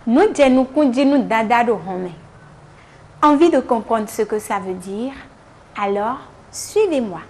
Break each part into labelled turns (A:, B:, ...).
A: Nous nous continuons d'adado home. Envie de comprendre ce que ça veut dire? Alors, suivez-moi.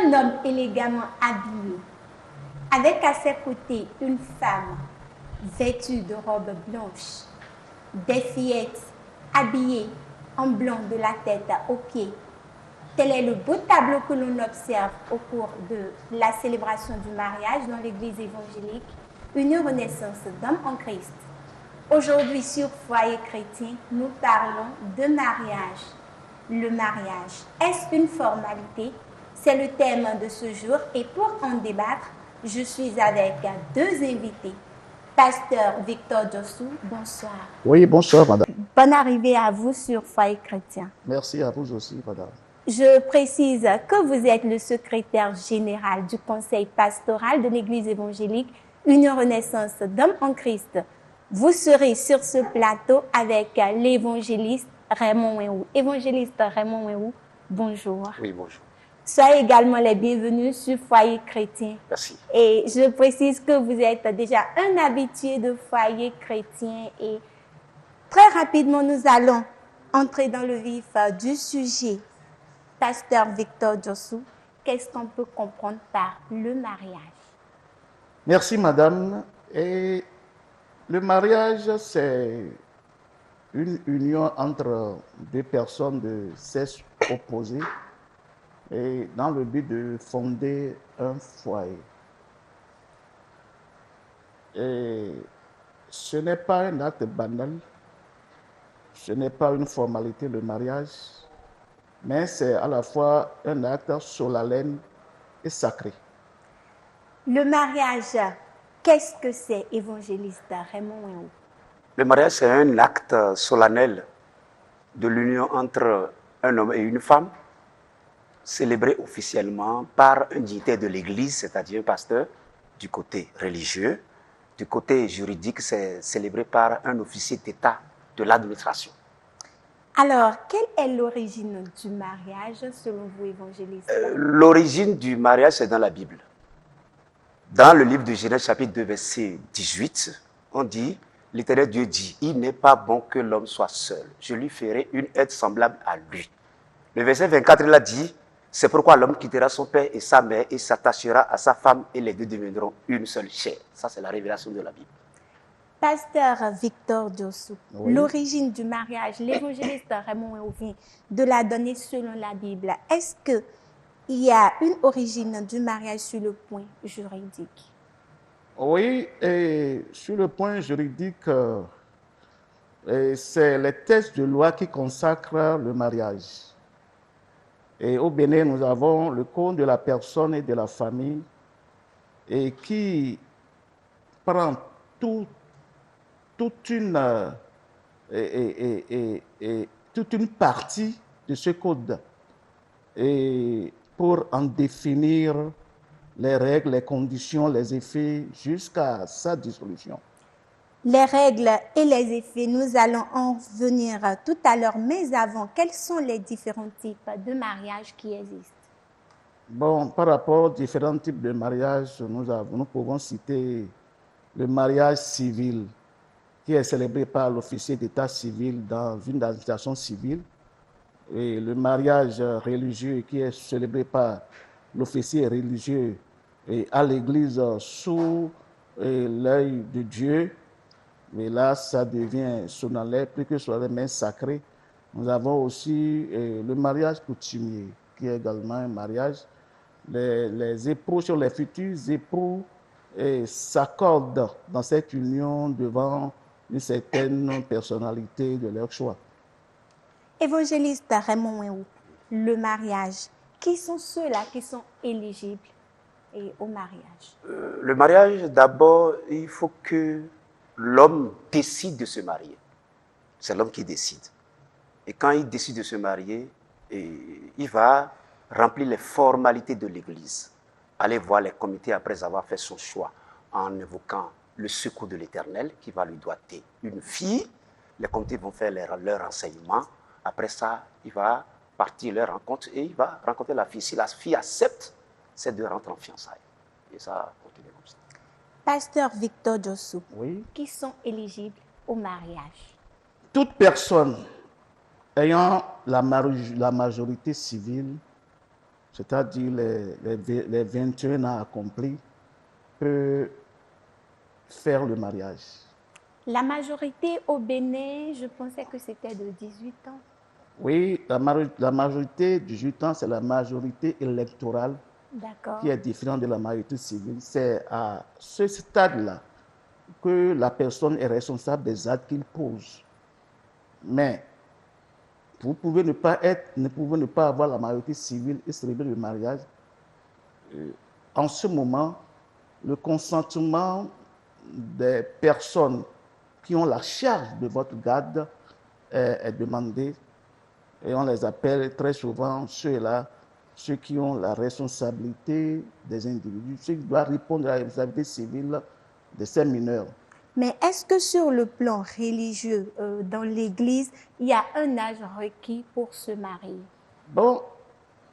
A: Un homme élégamment habillé, avec à ses côtés une femme vêtue de robe blanche, des fillettes habillées en blanc de la tête aux pieds. Tel est le beau tableau que l'on observe au cours de la célébration du mariage dans l'église évangélique, une renaissance d'hommes en Christ. Aujourd'hui, sur Foyer Chrétien, nous parlons de mariage. Le mariage, est-ce une formalité? C'est le thème de ce jour et pour en débattre, je suis avec deux invités. Pasteur Victor Jossou, bonsoir.
B: Oui, bonsoir, madame.
A: Bonne arrivée à vous sur Foyer Chrétien.
B: Merci à vous aussi, madame.
A: Je précise que vous êtes le secrétaire général du conseil pastoral de l'église évangélique Une Renaissance d'Hommes en Christ. Vous serez sur ce plateau avec l'évangéliste Raymond Wéhou. Évangéliste Raymond Wéhou, bonjour.
C: Oui, bonjour.
A: Soyez également les bienvenus sur Foyer Chrétien.
C: Merci.
A: Et je précise que vous êtes déjà un habitué de Foyer Chrétien. Et très rapidement, nous allons entrer dans le vif du sujet. Pasteur Victor Jossou, qu'est-ce qu'on peut comprendre par le mariage?
B: Merci, madame. Et le mariage, c'est une union entre deux personnes de sexe opposé et dans le but de fonder un foyer. Et ce n'est pas un acte banal, ce n'est pas une formalité, le mariage, mais c'est à la fois un acte solennel et sacré.
A: Le mariage, qu'est-ce que c'est, évangéliste Raymond Wéhou?
C: Le mariage, c'est un acte solennel de l'union entre un homme et une femme, célébré officiellement par un dignitaire de l'Église, c'est-à-dire un pasteur, du côté religieux. Du côté juridique, c'est célébré par un officier d'État de l'administration.
A: Alors, quelle est l'origine du mariage selon vous, évangéliste?
C: L'origine du mariage, c'est dans la Bible. Dans le livre de Genèse, chapitre 2, verset 18, on dit, l'Éternel Dieu dit, il n'est pas bon que l'homme soit seul. Je lui ferai une aide semblable à lui. Le verset 24, il a dit, c'est pourquoi l'homme quittera son père et sa mère et s'attachera à sa femme et les deux deviendront une seule chair. Ça, c'est la révélation de la Bible.
A: Pasteur Victor Jossou,
B: Oui.
A: L'origine du mariage, l'évangéliste Raymond Wéhou vient de la donner selon la Bible. Est-ce qu'il y a une origine du mariage sur le point juridique?
B: Oui, et sur le point juridique, c'est les textes de loi qui consacrent le mariage. Et au Bénin, nous avons le code de la personne et de la famille et qui prend toute une partie de ce code et pour en définir les règles, les conditions, les effets jusqu'à sa dissolution.
A: Les règles et les effets, nous allons en venir tout à l'heure, mais avant, quels sont les différents types de mariage qui existent?
B: Bon, par rapport aux différents types de mariage, nous pouvons citer le mariage civil, qui est célébré par l'officier d'état civil dans une administration civile, et le mariage religieux, qui est célébré par l'officier religieux et à l'église sous l'œil de Dieu. Mais là, ça devient solennel, plus que solennel, mais sacré. Nous avons aussi le mariage coutumier, qui est également un mariage. Les époux sur les futurs époux s'accordent dans cette union devant une certaine personnalité de leur choix.
A: Évangéliste Raymond Wéhou, le mariage, qui sont ceux-là qui sont éligibles au mariage?
C: Le mariage, d'abord, il faut que l'homme décide de se marier. C'est l'homme qui décide. Et quand il décide de se marier, il va remplir les formalités de l'Église. Aller voir les comités après avoir fait son choix en évoquant le secours de l'Éternel qui va lui doter une fille. Les comités vont faire leur enseignement. Après ça, il va partir à leur rencontre et il va rencontrer la fille. Si la fille accepte, c'est de rentrer en fiançailles. Et ça continue comme ça.
A: Pasteur Victor Jossou,
B: Oui.
A: qui sont éligibles au mariage?
B: Toute personne ayant la majorité civile, c'est-à-dire les 21 ans accomplis, peut faire le mariage.
A: La majorité au Bénin, je pensais que c'était de 18 ans.
B: Oui, la majorité de 18 ans, c'est la majorité électorale
A: D'accord.
B: qui est différente de la majorité civile. C'est à ce stade-là que la personne est responsable des actes qu'il pose. Mais vous pouvez ne pas avoir la majorité civile et célébrer le mariage. En ce moment, le consentement des personnes qui ont la charge de votre garde est demandé. Et on les appelle très souvent ceux-là, ceux qui ont la responsabilité des individus, ceux qui doivent répondre à la responsabilité civile de ces mineurs.
A: Mais est-ce que sur le plan religieux, dans l'Église, il y a un âge requis pour se marier?
B: Bon,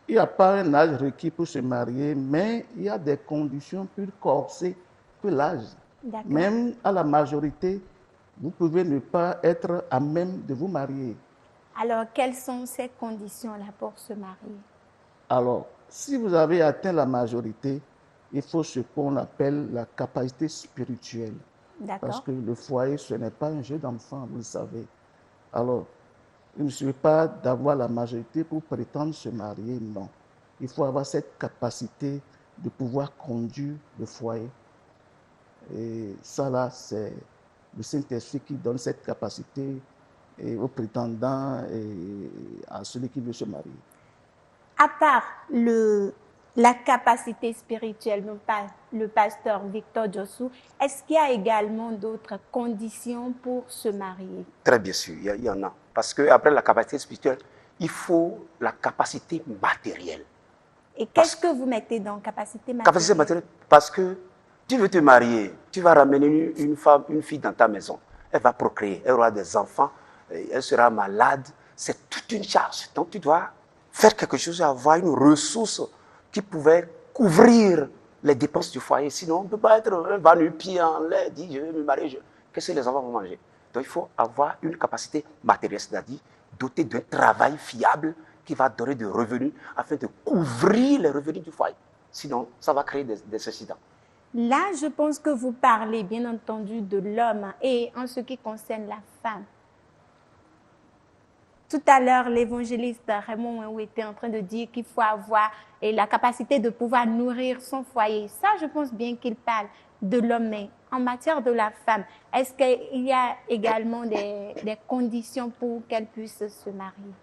B: il n'y a pas un âge requis pour se marier, mais il y a des conditions plus corsées que l'âge. Même à la majorité, vous pouvez ne pas être à même de vous marier.
A: Alors, quelles sont ces conditions-là pour se marier?
B: Alors, si vous avez atteint la majorité, il faut ce qu'on appelle la capacité spirituelle. Parce que le foyer, ce n'est pas un jeu d'enfant, vous le savez. Alors, il ne suffit pas d'avoir la majorité pour prétendre se marier, non. Il faut avoir cette capacité de pouvoir conduire le foyer. Et ça, là, c'est le Saint-Esprit qui donne cette capacité aux prétendants et à celui qui veut se marier.
A: À part la capacité spirituelle dont parle le pasteur Victor Jossou, est-ce qu'il y a également d'autres conditions pour se marier?
C: Très bien sûr, il y en a. Parce qu'après la capacité spirituelle, il faut la capacité matérielle.
A: Et qu'est-ce que vous mettez dans capacité matérielle?
C: Capacité matérielle, parce que tu veux te marier, tu vas ramener une fille dans ta maison. Elle va procréer, elle aura des enfants, elle sera malade. C'est toute une charge. Donc tu dois faire quelque chose, avoir une ressource qui pouvait couvrir les dépenses du foyer. Sinon, on ne peut pas être un va-nu-pied en l'air, dire je vais me marier, qu'est-ce que les enfants vont manger? Donc il faut avoir une capacité matérielle, c'est-à-dire doter d'un travail fiable qui va donner des revenus afin de couvrir les revenus du foyer. Sinon, ça va créer des incidents.
A: Là, je pense que vous parlez bien entendu de l'homme et en ce qui concerne la femme. Tout à l'heure, l'évangéliste Raymond Moué était en train de dire qu'il faut avoir la capacité de pouvoir nourrir son foyer. Ça, je pense bien qu'il parle de l'homme. Mais en matière de la femme, est-ce qu'il y a également des conditions pour qu'elle puisse se marier?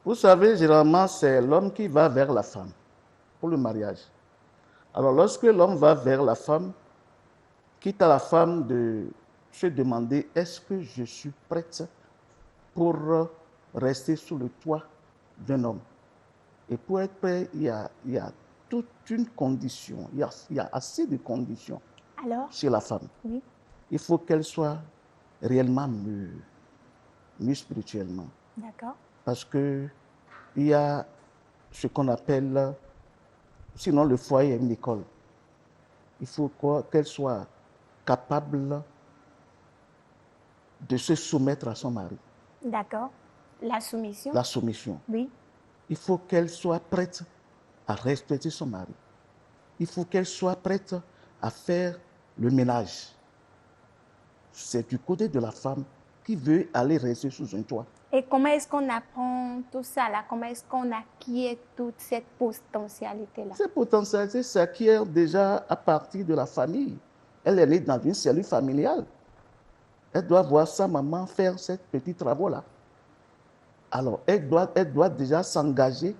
B: Vous savez, généralement, c'est l'homme qui va vers la femme pour le mariage. Alors, lorsque l'homme va vers la femme, quitte à la femme de se demander « Est-ce que je suis prête pour rester sous le toit d'un homme ?» Et pour être prêt, il y a toute une condition, il y a assez de conditions.
A: Alors,
B: chez la femme.
A: Oui.
B: Il faut qu'elle soit réellement mûre spirituellement.
A: D'accord.
B: Parce qu'il y a ce qu'on appelle, sinon le foyer est une école. Il faut qu'elle soit capable de se soumettre à son mari.
A: D'accord. La soumission.
B: La soumission.
A: Oui.
B: Il faut qu'elle soit prête à respecter son mari. Il faut qu'elle soit prête à faire le ménage. C'est du côté de la femme qui veut aller rester sous un toit.
A: Et comment est-ce qu'on apprend tout ça là? Comment est-ce qu'on acquiert toute cette potentialité-là?
B: Cette potentialité s'acquiert déjà à partir de la famille. Elle est née dans une cellule familiale. Elle doit voir sa maman faire ces petits travaux-là. Alors, elle doit déjà s'engager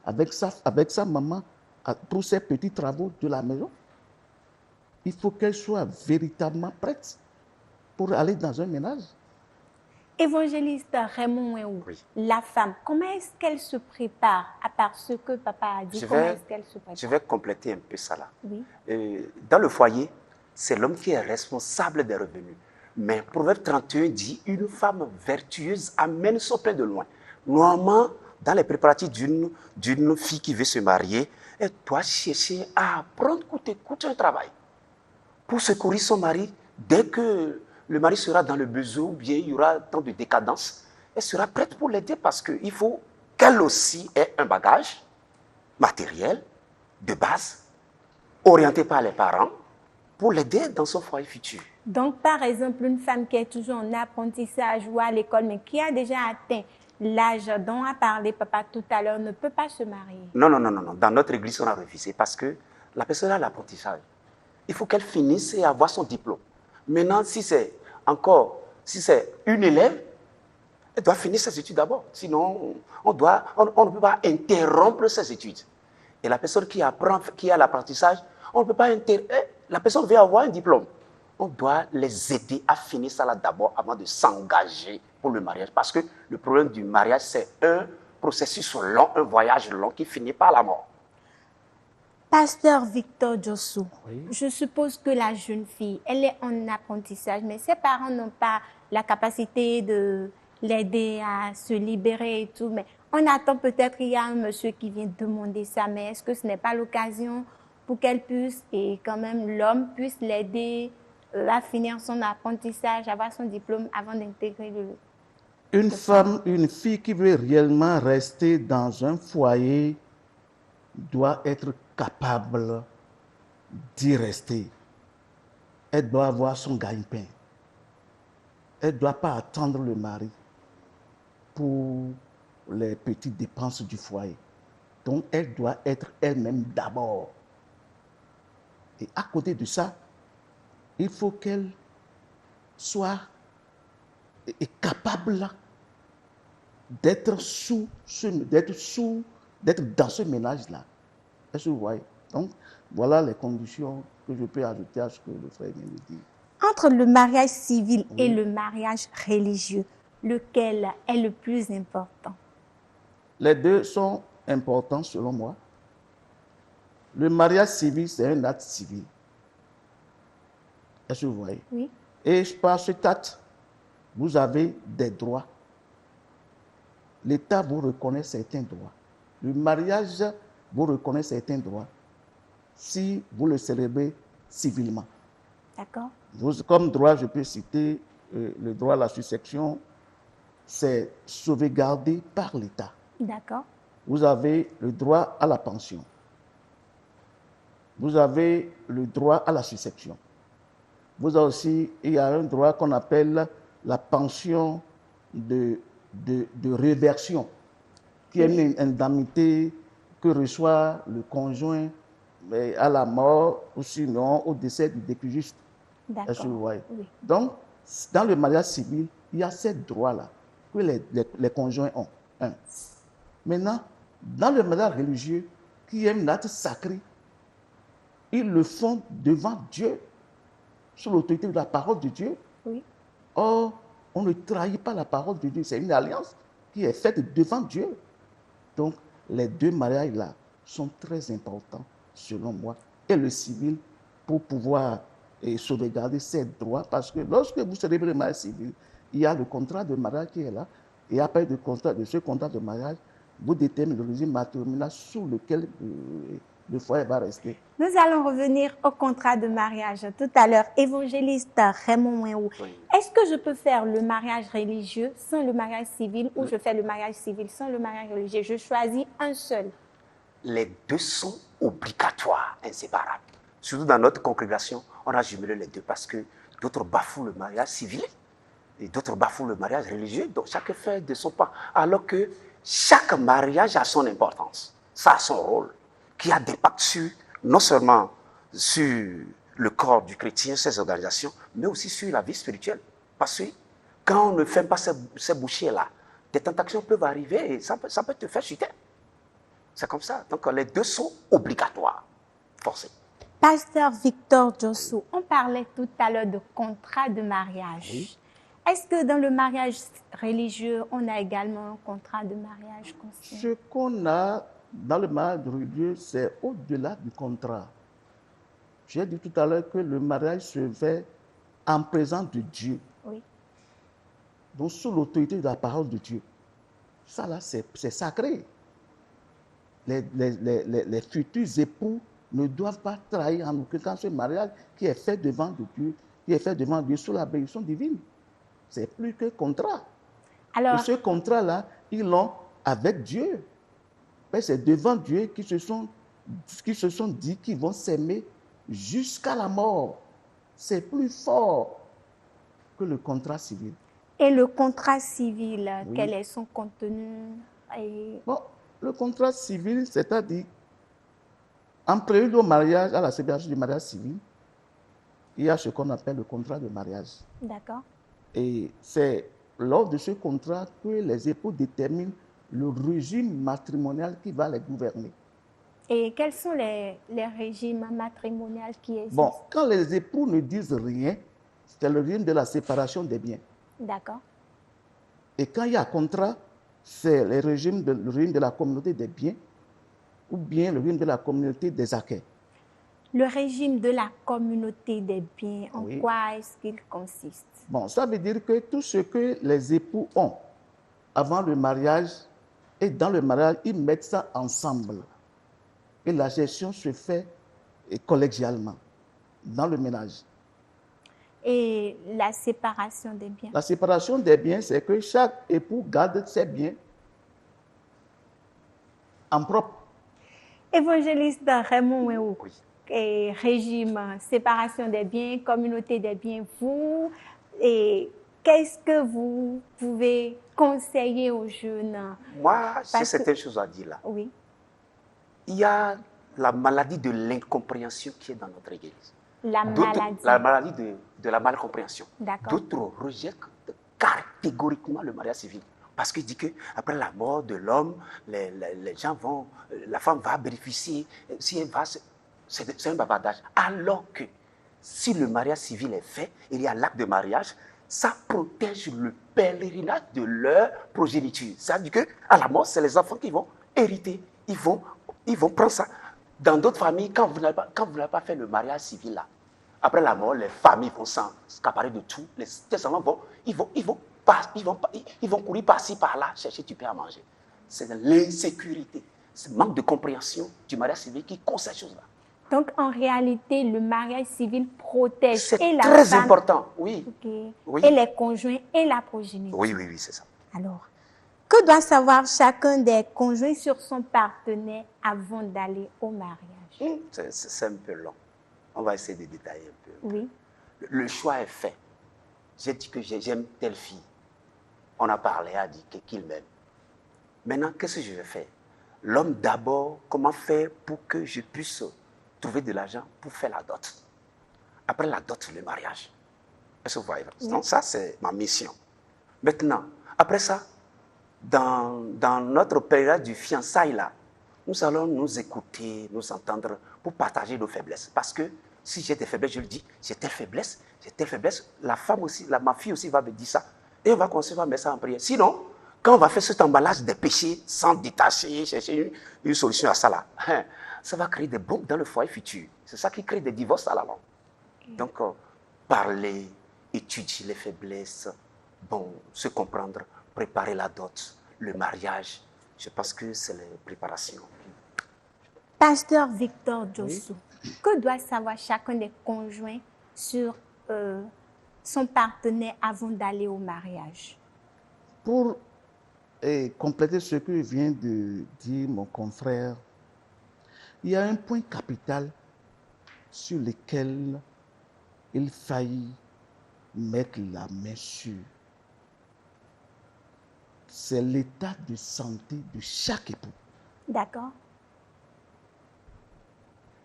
B: avec sa maman pour ces petits travaux de la maison. Il faut qu'elle soit véritablement prête. pour aller dans un ménage.
A: Évangéliste Raymond Mouéou,
C: Oui.
A: la femme, comment est-ce qu'elle se prépare, à part ce que papa a dit, comment est-ce qu'elle se prépare?
C: Je vais compléter un peu ça là.
A: Oui.
C: Dans le foyer, c'est l'homme qui est responsable des revenus. Mais Proverbe 31 dit, une femme vertueuse amène son pain de loin. Normalement, dans les préparatifs d'une fille qui veut se marier, elle doit chercher à apprendre coûte que coûte un travail pour secourir son mari dès que le mari sera dans le besoin ou bien il y aura tant de décadence. Elle sera prête pour l'aider parce qu'il faut qu'elle aussi ait un bagage matériel de base, orienté par les parents, pour l'aider dans son foyer futur.
A: Donc, par exemple, une femme qui est toujours en apprentissage ou à l'école, mais qui a déjà atteint l'âge dont a parlé papa tout à l'heure, ne peut pas se marier.
C: Non. Dans notre église, on a refusé parce que la personne a l'apprentissage. Il faut qu'elle finisse et avoir son diplôme. Maintenant, si c'est une élève, elle doit finir ses études d'abord. Sinon, on ne peut pas interrompre ses études. Et la personne qui apprend, qui a l'apprentissage, on ne peut pas interrompre. La personne veut avoir un diplôme. On doit les aider à finir ça là d'abord avant de s'engager pour le mariage. Parce que le problème du mariage, c'est un processus long, un voyage long qui finit par la mort.
A: Pasteur Victor Djossou,
B: Oui.
A: je suppose que la jeune fille, elle est en apprentissage, mais ses parents n'ont pas la capacité de l'aider à se libérer et tout. Mais on attend peut-être qu'il y a un monsieur qui vient demander ça, mais est-ce que ce n'est pas l'occasion pour qu'elle puisse, et quand même l'homme puisse l'aider à finir son apprentissage, avoir son diplôme avant d'intégrer le...
B: Une femme, une fille qui veut réellement rester dans un foyer doit être capable d'y rester. Elle doit avoir son gagne-pain. Elle ne doit pas attendre le mari pour les petites dépenses du foyer. Donc, elle doit être elle-même d'abord. Et à côté de ça, il faut qu'elle soit capable d'être dans ce ménage-là. Est-ce que vous voyez? Donc, voilà les conditions que je peux ajouter à ce que le frère vient de dire.
A: Entre le mariage civil et le mariage religieux, lequel est le plus important?
B: Les deux sont importants selon moi. Le mariage civil, c'est un acte civil. Est-ce que vous voyez?
A: Oui.
B: Et par cet acte, vous avez des droits. L'État vous reconnaît certains droits. Le mariage vous reconnaît certains droits si vous le célébrez civilement.
A: D'accord.
B: Comme droit, je peux citer le droit à la succession, c'est sauvegardé par l'État.
A: D'accord.
B: Vous avez le droit à la pension. Vous avez le droit à la succession. Vous avez aussi, il y a un droit qu'on appelle la pension de réversion, qui est une indemnité que reçoit le conjoint à la mort ou sinon au décès du décujiste.
A: D'accord.
B: Est-ce que vous voyez?
A: Oui.
B: Donc, dans le mariage civil, il y a ces droits-là que les conjoints ont. Un. Maintenant, dans le mariage religieux, qui est un acte sacré, ils le font devant Dieu, sous l'autorité de la parole de Dieu.
A: Oui.
B: Or, on ne trahit pas la parole de Dieu. C'est une alliance qui est faite devant Dieu. Donc, les deux mariages-là sont très importants, selon moi. Et le civil, pour pouvoir sauvegarder ses droits, parce que lorsque vous célébrez le mariage civil, il y a le contrat de mariage qui est là. Et après de ce contrat de mariage, vous déterminez le régime matrimonial sur lequel le foyer va rester.
A: Nous allons revenir au contrat de mariage tout à l'heure. Évangéliste Raymond Mouéou,
C: Oui.
A: est-ce que je peux faire le mariage religieux sans le mariage civil ou je fais le mariage civil sans le mariage religieux? Je choisis un seul.
C: Les deux sont obligatoires, inséparables. Surtout dans notre congrégation, on a jumelé les deux parce que d'autres bafouent le mariage civil et d'autres bafouent le mariage religieux. Donc chacun fait de son pas. Alors que chaque mariage a son importance, ça a son rôle, qui a d'impact sur, non seulement sur le corps du chrétien, ses organisations, mais aussi sur la vie spirituelle. Parce que quand on ne fait pas ces bouchées-là, des tentations peuvent arriver et ça peut te faire chuter. C'est comme ça. Donc les deux sont obligatoires, forcés.
A: Pasteur Victor Jossou, on parlait tout à l'heure de contrat de mariage.
B: Oui.
A: Est-ce que dans le mariage religieux, on a également un contrat de mariage conscient?
B: Ce qu'on a dans le mariage religieux, c'est au-delà du contrat. J'ai dit tout à l'heure que le mariage se fait en présence de Dieu,
A: Oui.
B: donc sous l'autorité de la parole de Dieu. Ça là, c'est sacré. Les futurs époux ne doivent pas trahir en aucun cas ce mariage qui est fait devant Dieu, qui est fait devant Dieu sous la bénédiction divine. C'est plus que contrat. Et
A: Alors,
B: ce contrat-là, ils l'ont avec Dieu. Mais c'est devant Dieu qu'ils se sont dit qu'ils vont s'aimer jusqu'à la mort. C'est plus fort que le contrat civil.
A: et le contrat civil,
B: Oui.
A: quel est son contenu? Et
B: Bon, le contrat civil, c'est-à-dire, en prélude au mariage, à la célébration du mariage civil, il y a ce qu'on appelle le contrat de mariage.
A: d'accord.
B: Et c'est lors de ce contrat que les époux déterminent le régime matrimonial qui va les gouverner.
A: Et quels sont les régimes matrimoniaux qui existent?
B: Bon, quand les époux ne disent rien, c'est le régime de la séparation des biens.
A: D'accord.
B: Et quand il y a contrat, c'est le régime de la communauté des biens ou bien le régime de la communauté des acquêts.
A: Le régime de la communauté des biens, en
B: Oui.
A: quoi est-ce qu'il consiste?
B: Bon, ça veut dire que tout ce que les époux ont avant le mariage et dans le mariage, ils mettent ça ensemble. Et la gestion se fait collégialement dans le ménage.
A: Et la séparation des biens.
B: La séparation des biens, c'est que chaque époux garde ses biens en propre.
A: Évangéliste Raymond Wéou,
C: Oui.
A: et régime, séparation des biens, communauté des biens, vous, et qu'est-ce que vous pouvez conseiller aux jeunes?
C: Moi, j'ai
A: Parce que-
C: certaines choses à dire là.
A: Oui,
C: Il y a la maladie de l'incompréhension qui est dans notre Église.
A: la maladie.
C: La maladie de la malcompréhension.
A: D'accord.
C: D'autres rejettent catégoriquement le mariage civil. Parce qu'il dit qu'après la mort de l'homme, les gens vont, la femme va bénéficier, si elle va, c'est un bavardage. Alors que si le mariage civil est fait, il y a l'acte de mariage, ça protège le pèlerinage de leur progéniture. Ça veut dire qu'à la mort, c'est les enfants qui vont hériter. Ils vont prendre ça. Dans d'autres familles, quand vous n'avez pas fait le mariage civil là, après la mort, les familles vont s'accaparer de tout. Les enfants vont courir par-ci, par-là, chercher du pain à manger. C'est l'insécurité, ce manque de compréhension du mariage civil qui cause ces choses-là.
A: Donc, en réalité, le mariage civil protège
C: C'est
A: et la
C: très
A: femme,
C: important, oui.
A: ok,
C: Oui.
A: et les conjoints et la progéniture.
C: Oui, c'est ça.
A: Alors, que doit savoir chacun des conjoints sur son partenaire avant d'aller au mariage?
C: C'est un peu long. On va essayer de détailler un peu.
A: Oui,
C: Le choix est fait. J'ai dit que j'aime telle fille. On a parlé, a dit qu'il m'aime. Maintenant, qu'est-ce que je vais faire? L'homme d'abord, comment faire pour que je puisse trouver de l'argent pour faire la dot? Après la dot, le mariage. Est-ce que vous voyez? Donc ça, c'est ma mission. Maintenant, après ça, dans notre période du fiançailles là, nous allons nous écouter, nous entendre pour partager nos faiblesses. Parce que si j'ai des faiblesses, je le dis, j'ai telle faiblesse, la femme aussi, ma fille aussi va me dire ça. Et on va commencer à mettre ça en prière. Sinon, quand on va faire cet emballage des péchés sans détacher, chercher une solution à ça là, ça va créer des bombes dans le foyer futur. C'est ça qui crée des divorces à la longue. Donc, parler, étudier les faiblesses, bon, se comprendre, préparer la dot, le mariage. Je pense que c'est les préparations.
A: Pasteur Victor Jossou, que doit savoir chacun des conjoints sur son partenaire avant d'aller au mariage?
B: Pour compléter ce que vient de dire mon confrère, il y a un point capital sur lequel il faillit mettre la main sur. C'est l'état de santé de chaque époux.
A: D'accord.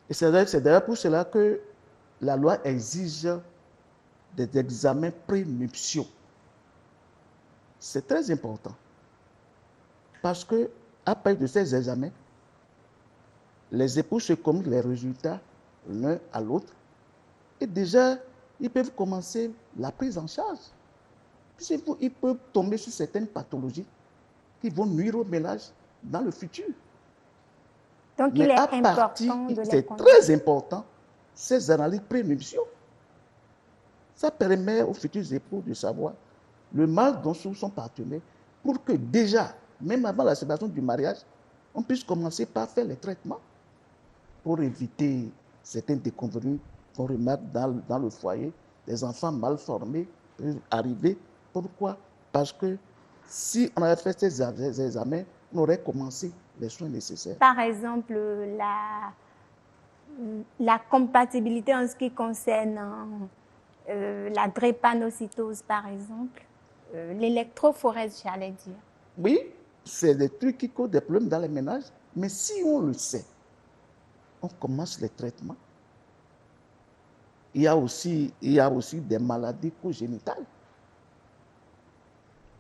B: Et c'est d'ailleurs pour cela que la loi exige des examens prénuptiaux. C'est très important. Parce qu'après de ces examens, les époux se communiquent les résultats l'un à l'autre. Et déjà, ils peuvent commencer la prise en charge. Ils peuvent tomber sur certaines pathologies qui vont nuire au ménage dans le futur.
A: Donc,
B: Mais
A: il est
B: à partir,
A: important de les
B: c'est
A: connaître.
B: très important, ces analyses prénuptiaux. Ça permet aux futurs époux de savoir le mal dont souffre son partenaire pour que déjà, même avant la célébration du mariage, on puisse commencer par faire les traitements pour éviter certaines déconvenues qu'on remarque dans le foyer. Des enfants mal formés peuvent arriver. Pourquoi? Parce que si on avait fait ces examens, on aurait commencé les soins nécessaires.
A: Par exemple, la compatibilité en ce qui concerne la drépanocytose, par exemple, l'électrophorèse, j'allais dire.
B: Oui, c'est des trucs qui causent des problèmes dans les ménages, mais si on le sait, on commence les traitements. Il y a aussi des maladies congénitales.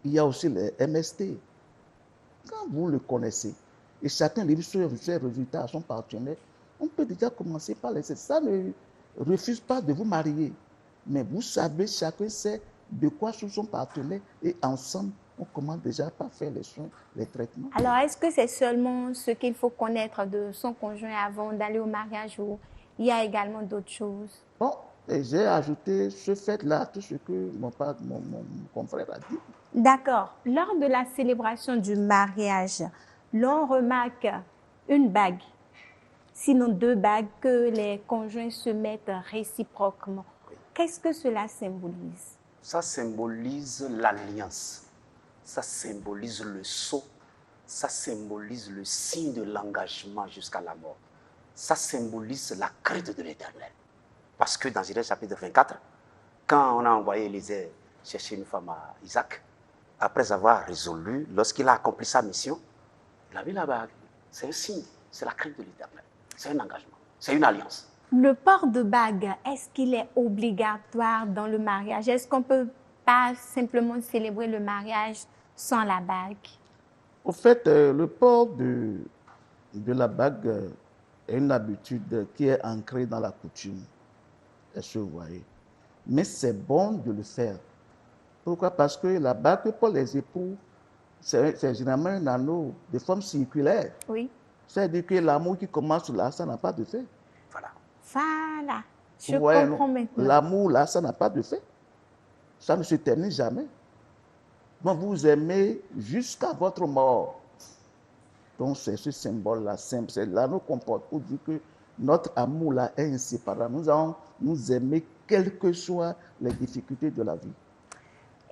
B: Il y a aussi les MST. Quand vous le connaissez, et chacun livre ses résultats à son partenaire, on peut déjà commencer par les... Ça ne refuse pas de vous marier. Mais vous savez, chacun sait de quoi souffre son partenaire et ensemble, on commence déjà par faire les soins, les traitements.
A: Alors, est-ce que c'est seulement ce qu'il faut connaître de son conjoint avant d'aller au mariage ou il y a également d'autres choses?
B: Bon, et j'ai ajouté ce fait-là à tout ce que mon confrère a dit.
A: D'accord. Lors de la célébration du mariage, l'on remarque une bague, sinon 2 bagues que les conjoints se mettent réciproquement. Qu'est-ce que cela symbolise?
C: Ça symbolise l'alliance, ça symbolise le sceau, ça symbolise le signe de l'engagement jusqu'à la mort. Ça symbolise la crainte de l'Éternel. Parce que dans Genèse chapitre 24, quand on a envoyé Élisée chercher une femme à Isaac, après avoir résolu, lorsqu'il a accompli sa mission, il a mis la bague. C'est un signe, c'est la crainte de l'Éternel. C'est un engagement, c'est une alliance.
A: Le port de bague, est-ce qu'il est obligatoire dans le mariage? Est-ce qu'on ne peut pas simplement célébrer le mariage sans la bague?
B: Au fait, le port de la bague est une habitude qui est ancrée dans la coutume. Est-ce que vous voyez? Mais c'est bon de le faire. Pourquoi? Parce que la bague pour les époux, c'est généralement un anneau de forme circulaire.
A: Oui.
B: C'est-à-dire que l'amour qui commence là, ça n'a pas de fait.
C: Voilà.
A: Voilà. Je
B: Vous voyez,
A: comprends maintenant.
B: l'amour là, ça n'a pas de fait. Ça ne se termine jamais. Donc vous aimez jusqu'à votre mort. Donc c'est ce symbole-là, c'est l'anneau qu'on porte pour dire que notre amour là est inséparable. Nous allons nous aimer quelles que soient les difficultés de la vie.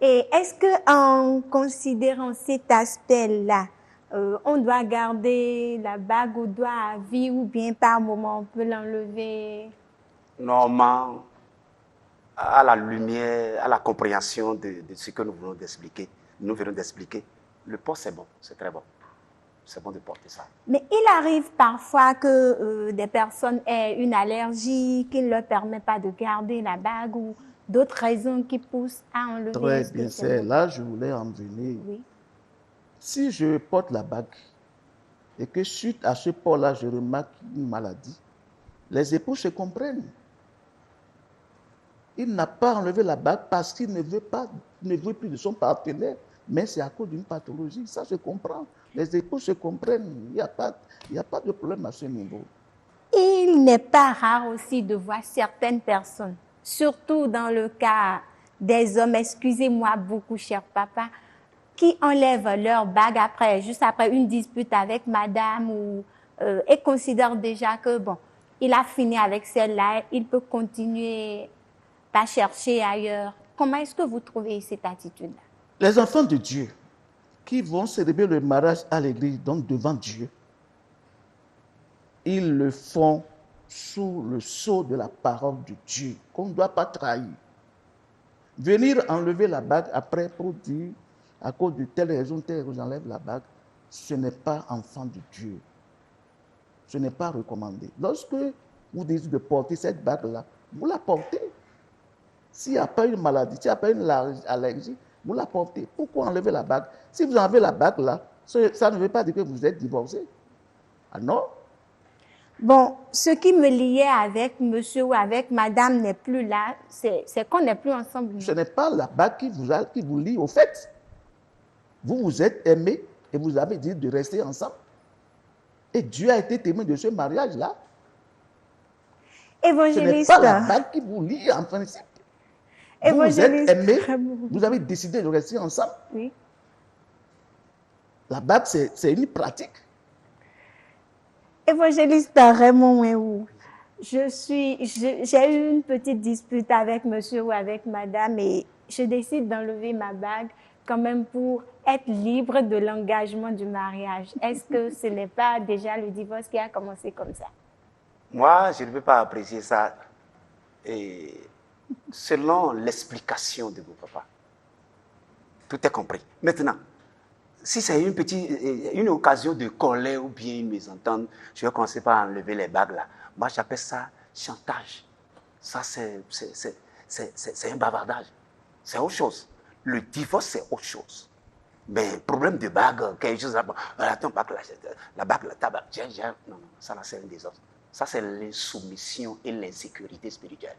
A: Et est-ce qu'en considérant cet aspect-là, on doit garder la bague au doigt à vie ou bien par moment on peut l'enlever?
C: Normalement, à la lumière, à la compréhension de ce que nous venons d'expliquer, le port c'est bon, c'est très bon. C'est bon de porter ça.
A: Mais il arrive parfois que des personnes aient une allergie qui ne leur permet pas de garder la bague ou d'autres raisons qui poussent à enlever.
B: Très bien, c'est là je voulais en venir.
A: Oui.
B: Si je porte la bague et que suite à ce port-là, je remarque une maladie, les époux se comprennent. Il n'a pas enlevé la bague parce qu'il ne veut plus de son partenaire, mais c'est à cause d'une pathologie. Ça se comprend. Les époux se comprennent. Il n'y a pas de problème à ce niveau.
A: Il n'est pas rare aussi de voir certaines personnes, surtout dans le cas des hommes, excusez-moi beaucoup, cher papa, qui enlèvent leur bague juste après une dispute avec madame et considèrent déjà que bon, il a fini avec celle-là, il peut continuer à chercher ailleurs. Comment est-ce que vous trouvez cette attitude-là?
B: Les enfants de Dieu qui vont célébrer le mariage à l'église, donc devant Dieu, ils le font sous le sceau de la parole de Dieu, qu'on ne doit pas trahir. Venir enlever la bague après pour dire, à cause de telle raison, j'enlève la bague, ce n'est pas enfant de Dieu. Ce n'est pas recommandé. Lorsque vous décidez de porter cette bague-là, vous la portez. S'il n'y a pas une maladie, s'il n'y a pas une allergie, vous la portez. Pourquoi enlever la bague? Si vous enlevez la bague là, ça ne veut pas dire que vous êtes divorcé. Ah non?
A: Bon, ce qui me liait avec monsieur ou avec madame n'est plus là, c'est qu'on n'est plus ensemble.
B: Ce n'est pas la bague qui vous lie au fait. Vous vous êtes aimés et vous avez dit de rester ensemble. Et Dieu a été témoin de ce mariage-là.
A: Évangéliste.
B: Ce n'est pas la bague qui vous lie en principe. Vous vous êtes aimés, vous avez décidé de rester ensemble.
A: Oui.
B: La bague, c'est une pratique.
A: Évangéliste Raymond Wéhou, j'ai eu une petite dispute avec monsieur ou avec madame et je décide d'enlever ma bague quand même pour être libre de l'engagement du mariage. Est-ce que ce n'est pas déjà le divorce qui a commencé comme ça?
C: Moi, je ne peux pas apprécier ça selon l'explication de vos papas. Tout est compris. Maintenant, si c'est une occasion de colère ou bien une mésentente, je vais commencer par enlever les bagues là. Moi, j'appelle ça chantage. Ça, c'est un bavardage. C'est autre chose. Le divorce, c'est autre chose. Mais problème de bague, quelque chose là, ton bague là, la bague là, ta bague, non, ça là, c'est un désordre. Ça, c'est l'insoumission et l'insécurité spirituelle.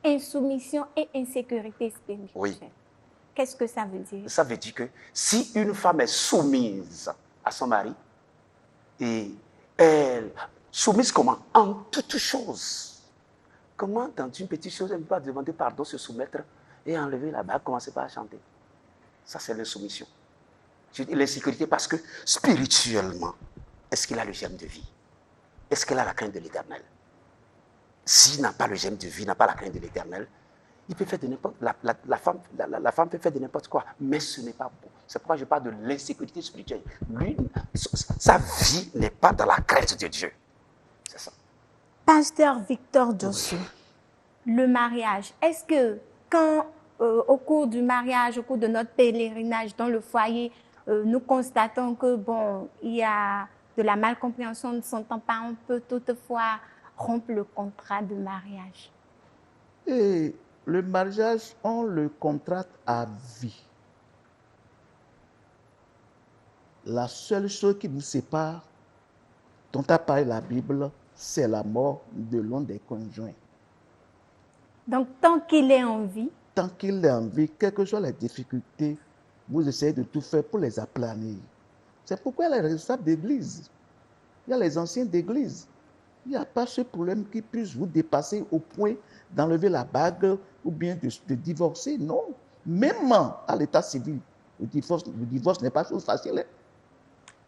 A: Insoumission et insécurité spirituelle.
C: Oui.
A: Qu'est-ce que ça veut dire?
C: Ça veut dire que si une femme est soumise à son mari, et elle soumise comment? En toutes choses. Comment dans une petite chose, elle ne peut pas demander pardon, se soumettre et enlever la bague, commencer par chanter? Ça, c'est l'insoumission. Je dis l'insécurité parce que spirituellement, est-ce qu'il a le germe de vie? Est-ce qu'elle a la crainte de l'Éternel? S'il n'a pas le germe de vie, n'a pas la crainte de l'Éternel, il peut faire de n'importe la femme peut faire de n'importe quoi, mais ce n'est pas bon. C'est pourquoi je parle de l'insécurité spirituelle. Lui, sa vie n'est pas dans la crainte de Dieu. C'est ça.
A: Pasteur Victor Dossou, le mariage, est-ce que quand au cours du mariage, au cours de notre pèlerinage dans le foyer, nous constatons que bon, il y a de la malcompréhension, on ne s'entend pas, on peut toutefois rompre le contrat de mariage?
B: Et le mariage, on le contracte à vie. La seule chose qui nous sépare, dont a parlé la Bible, c'est la mort de l'un des conjoints.
A: Donc, tant qu'il est en vie,
B: tant qu'il est en vie, quelles que soient les difficultés, vous essayez de tout faire pour les aplanir. C'est pourquoi il y a les responsables d'église. Il y a les anciens d'église. Il n'y a pas ce problème qui puisse vous dépasser au point d'enlever la bague ou bien de divorcer. Non. Même à l'état civil, le divorce n'est pas chose facile.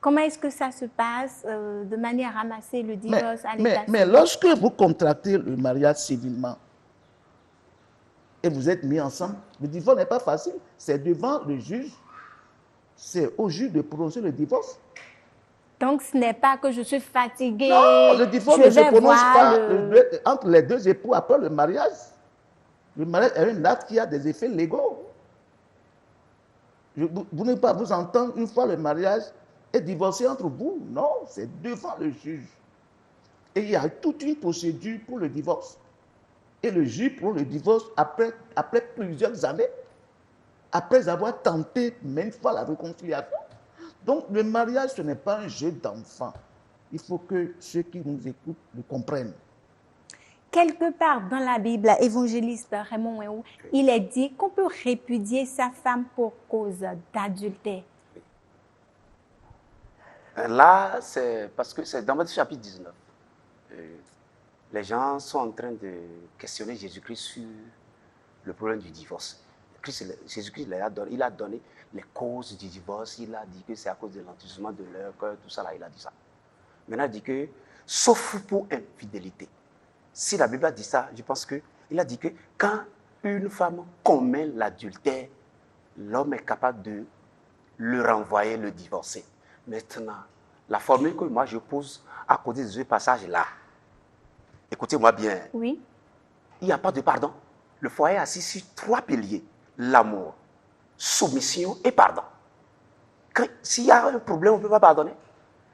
A: Comment est-ce que ça se passe de manière ramassée, le divorce à l'état civil?
B: Mais lorsque vous contractez le mariage civilement et vous êtes mis ensemble, le divorce n'est pas facile. C'est devant le juge. C'est au juge de prononcer le divorce. Donc,
A: ce n'est pas que je suis fatiguée.
B: Non, le divorce ne se prononce pas entre les deux époux après le mariage. Le mariage est un acte qui a des effets légaux. Vous ne pouvez pas vous entendre une fois le mariage et divorcer entre vous. Non, c'est devant le juge. Et il y a toute une procédure pour le divorce. Et le juge prend le divorce après plusieurs années, après avoir tenté même fois la réconciliation. Donc, le mariage, ce n'est pas un jeu d'enfant. Il faut que ceux qui nous écoutent le comprennent.
A: Quelque part dans la Bible, évangéliste Raymond Wéhou, il est dit qu'on peut répudier sa femme pour cause d'adultère.
C: Là, c'est parce que c'est dans Matthieu chapitre 19. Les gens sont en train de questionner Jésus-Christ sur le problème du divorce. Jésus-Christ il a donné les causes du divorce. Il a dit que c'est à cause de l'endurcissement de leur cœur, tout ça là, il a dit ça. Maintenant, il dit que, sauf pour infidélité. Si la Bible a dit ça, je pense qu'il a dit que quand une femme commet l'adultère, l'homme est capable de le renvoyer, le divorcer. Maintenant, la formule que moi je pose à côté de ce passage-là, écoutez-moi bien.
A: Oui.
C: Il n'y a pas de pardon. Le foyer est assis sur 3 piliers. L'amour, soumission et pardon. S'il y a un problème, on ne peut pas pardonner.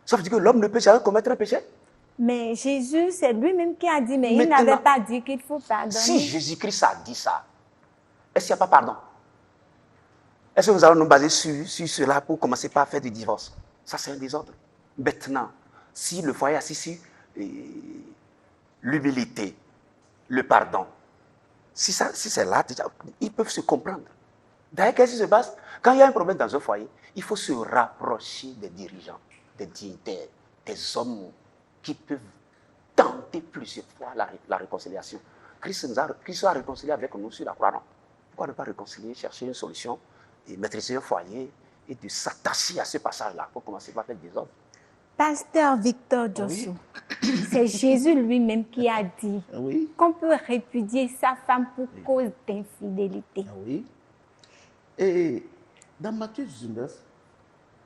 C: Sauf que l'homme ne peut jamais commettre un péché.
A: Mais Jésus, c'est lui-même qui a dit, mais il n'avait pas dit qu'il faut pardonner.
C: Si Jésus-Christ a dit ça, est-ce qu'il n'y a pas pardon? Est-ce que nous allons nous baser sur cela pour commencer par faire du divorce? Ça, c'est un désordre. Maintenant, si le foyer est assis sur l'humilité, le pardon. Si c'est là, déjà, ils peuvent se comprendre. D'ailleurs, qu'est-ce qui se passe? Quand il y a un problème dans un foyer, il faut se rapprocher des dirigeants, des dignitaires, des hommes qui peuvent tenter plusieurs fois la réconciliation. Christ a réconcilié avec nous sur la croix, non? Pourquoi ne pas réconcilier, chercher une solution et maîtriser un foyer et de s'attacher à ce passage-là pour commencer par faire des hommes?
A: Pasteur Victor Jossou, c'est Jésus lui-même qui a dit qu'on peut répudier sa femme pour cause d'infidélité.
B: Oui. Et dans Matthieu 19,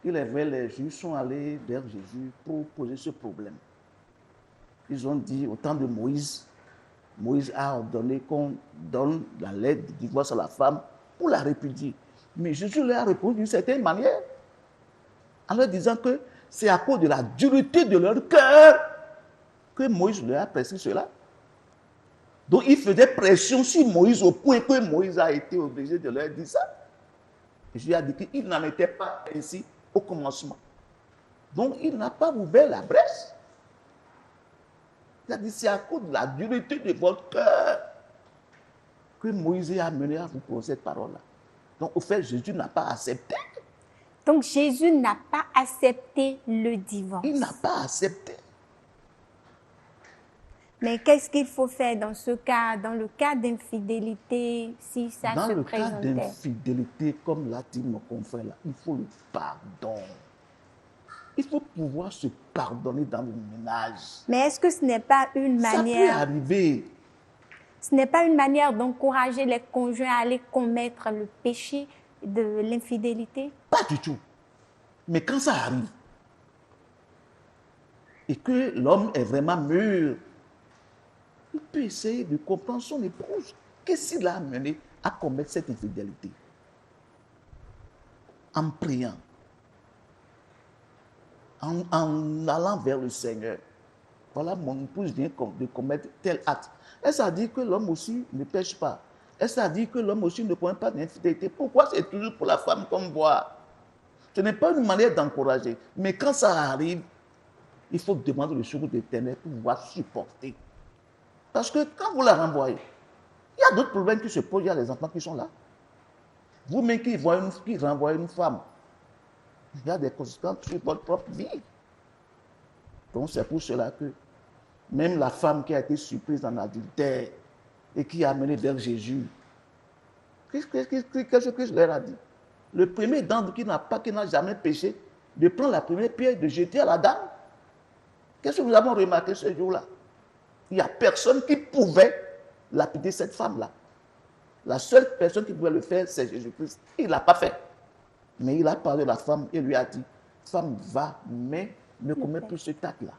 B: il est vrai, les Juifs sont allés vers Jésus pour poser ce problème. Ils ont dit, au temps de Moïse, Moïse a ordonné qu'on donne la lettre de divorce à la femme pour la répudier. Mais Jésus leur a répondu d'une certaine manière, en leur disant que c'est à cause de la dureté de leur cœur que Moïse leur a prescrit cela. Donc il faisait pression sur Moïse au point que Moïse a été obligé de leur dire ça. Et Jésus a dit qu'il n'en était pas ainsi au commencement. Donc il n'a pas ouvert la brèche. Il a dit c'est à cause de la dureté de votre cœur que Moïse a amené à vous poser cette parole-là. Donc au fait, Jésus n'a pas accepté.
A: Donc Jésus n'a pas accepté le divorce.
B: Il n'a pas accepté.
A: Mais qu'est-ce qu'il faut faire dans ce cas, dans le cas d'infidélité, si ça
B: dans
A: se
B: le
A: présentait?
B: cas d'infidélité, comme l'a dit mon confrère là, il faut le pardon. Il faut pouvoir se pardonner dans le ménage.
A: Mais est-ce que ce n'est pas une manière...
B: Ça peut arriver.
A: Ce n'est pas une manière d'encourager les conjoints à aller commettre le péché de l'infidélité?
B: Pas du tout. Mais quand ça arrive, et que l'homme est vraiment mûr, il peut essayer de comprendre son épouse. Qu'est-ce qui l'a amené à commettre cette infidélité? En priant, en allant vers le Seigneur. Voilà, mon épouse vient de commettre tel acte. Est-ce à dire que l'homme aussi ne pêche pas? Est-ce à dire que l'homme aussi ne commet pas d'infidélité? Pourquoi c'est toujours pour la femme qu'on voit? Ce n'est pas une manière d'encourager. Mais quand ça arrive, il faut demander le secours de l'Éternel pour pouvoir supporter. Parce que quand vous la renvoyez, il y a d'autres problèmes qui se posent. Il y a les enfants qui sont là. Vous-même qui renvoyez une femme, il y a des conséquences sur votre propre vie. Donc c'est pour cela que même la femme qui a été surprise en adultère et qui a amené vers Jésus, qu'est-ce que Christ leur a dit? Le premier d'entre qui n'a jamais péché, de prendre la première pierre, de jeter à la dame. Qu'est-ce que nous avons remarqué ce jour-là? Il n'y a personne qui pouvait lapider cette femme-là. La seule personne qui pouvait le faire, c'est Jésus-Christ. Il ne l'a pas fait. Mais il a parlé à la femme et lui a dit, femme, va, mais ne commets plus ce acte-là.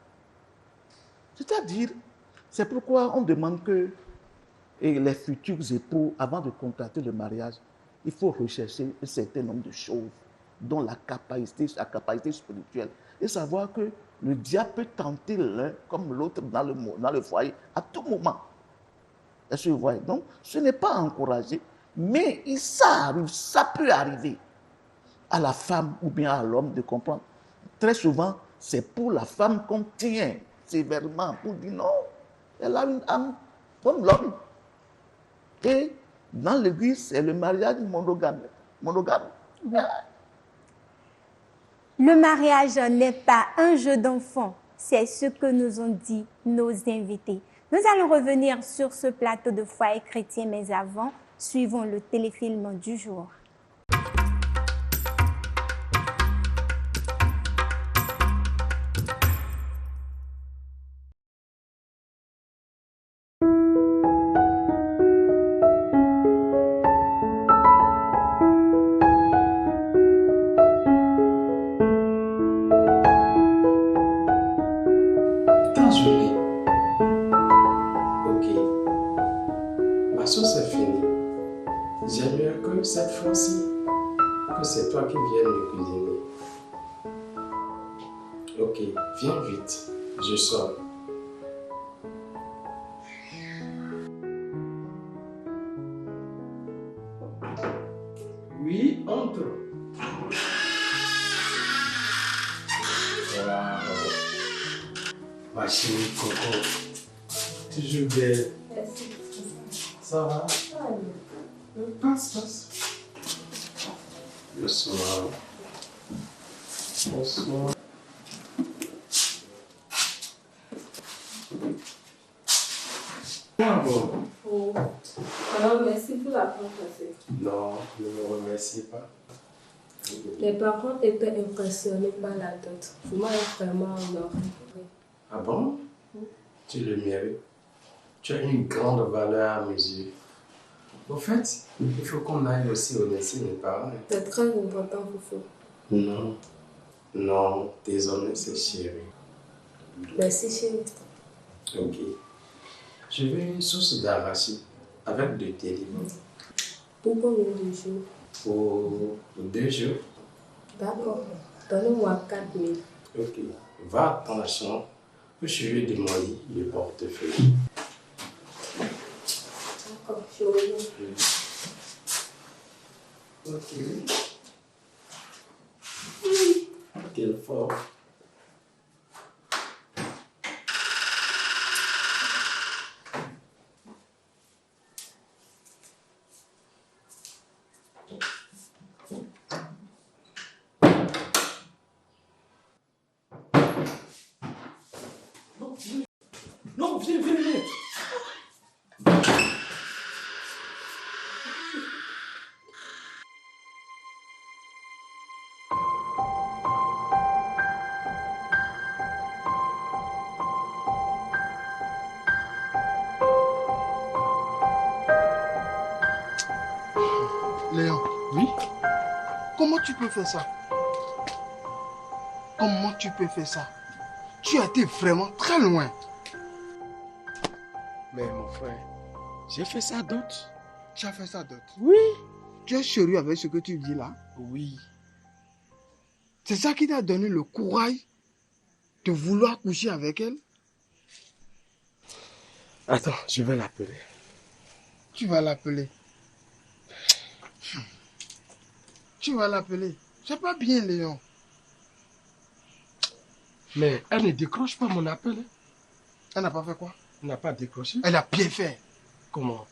B: C'est-à-dire, c'est pourquoi on demande que les futurs époux, avant de contracter le mariage, il faut rechercher un certain nombre de choses, dont la capacité spirituelle. Et savoir que le diable peut tenter l'un comme l'autre dans le foyer à tout moment. Est-ce que vous voyez? Donc, ce n'est pas encouragé, mais ça peut arriver à la femme ou bien à l'homme de comprendre. Très souvent, c'est pour la femme qu'on tient sévèrement pour dire non, elle a une âme comme l'homme. Et dans l'église, c'est le mariage monogame.
A: Oui. Le mariage n'est pas un jeu d'enfant, c'est ce que nous ont dit nos invités. Nous allons revenir sur ce plateau de Foyer chrétien, mais avant, suivons le téléfilm du jour.
D: Désolé. Ok. Ma sauce est finie. J'aimerais que cette fois-ci, que c'est toi qui viennes me cuisiner. Ok, viens vite. Je sors. Oui, entre. Wow. Ma chérie Coco, toujours belle.
E: Merci.
D: Ça va? Passe. Bonsoir. Bonsoir. Ah bon?
E: Oh. Alors, merci pour la fois passée.
D: Non, ne me remercie pas.
E: Les parents étaient impressionnés par la dot. Vous m'avez vraiment honoré.
D: Ah bon? Tu le mérites. Tu as une grande valeur à mes yeux. Au fait, il faut qu'on aille aussi remercier mes parents.
E: C'est très important pour vous.
D: Non, désolé, c'est chéri.
E: Merci, chérie.
D: Ok. Je veux une sauce d'arachide avec de téléphone.
E: Pour combien de jours?
D: Pour 2 jours.
E: D'accord. Donnez-moi 4 000.
D: Ok. Va dans la chambre. Je vais demander le portefeuille.
E: D'accord, je reviens.
D: Ok. Quelle forme. Non, viens.
F: Léon.
D: Oui?
F: Comment tu peux faire ça? Comment tu peux faire ça? Tu as été vraiment très loin.
D: Mais mon frère, j'ai fait ça d'autres.
F: Tu as fait ça d'autre.
D: Oui.
F: Tu es sérieux avec ce que tu dis là?
D: Oui.
F: C'est ça qui t'a donné le courage de vouloir coucher avec elle?
D: Attends, je vais l'appeler.
F: Tu vas l'appeler. Tu vas l'appeler. C'est pas bien, Léon.
D: Mais elle ne décroche pas mon appel. Hein.
F: Elle n'a pas fait quoi?
D: Elle n'a pas décroché.
F: Elle a bien fait.
D: Comment?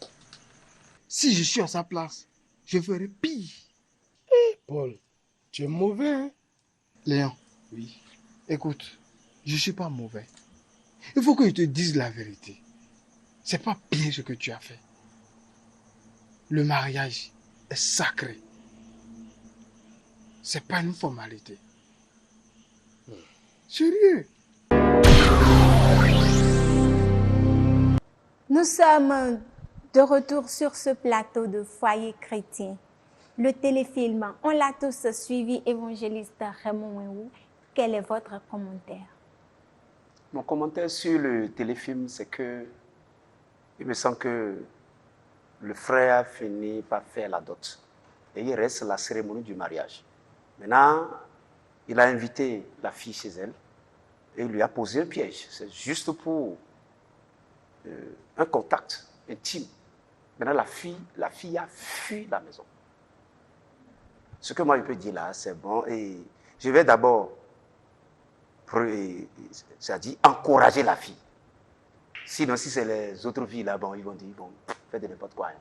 F: Si je suis à sa place, je ferai pire.
D: Paul, tu es mauvais. Hein?
F: Léon.
D: Oui.
F: Écoute, je ne suis pas mauvais. Il faut que je te dise la vérité. C'est pas bien ce que tu as fait. Le mariage est sacré. C'est pas une formalité. Sérieux.
A: Nous sommes de retour sur ce plateau de Foyer chrétien. Le téléfilm, on l'a tous suivi, évangéliste Raymond Wenwu. Quel est votre commentaire?
C: Mon commentaire sur le téléfilm, c'est que il me semble que le frère a fini par faire la dot. Et il reste la cérémonie du mariage. Maintenant, il a invité la fille chez elle et il lui a posé un piège. C'est juste pour un contact intime. Maintenant, la fille a fui la maison. Ce que moi je peux dire là, c'est bon. Et je vais d'abord, c'est-à-dire encourager la fille. Sinon, si c'est les autres filles là, bon, ils vont dire, bon, faites de n'importe quoi. Hein.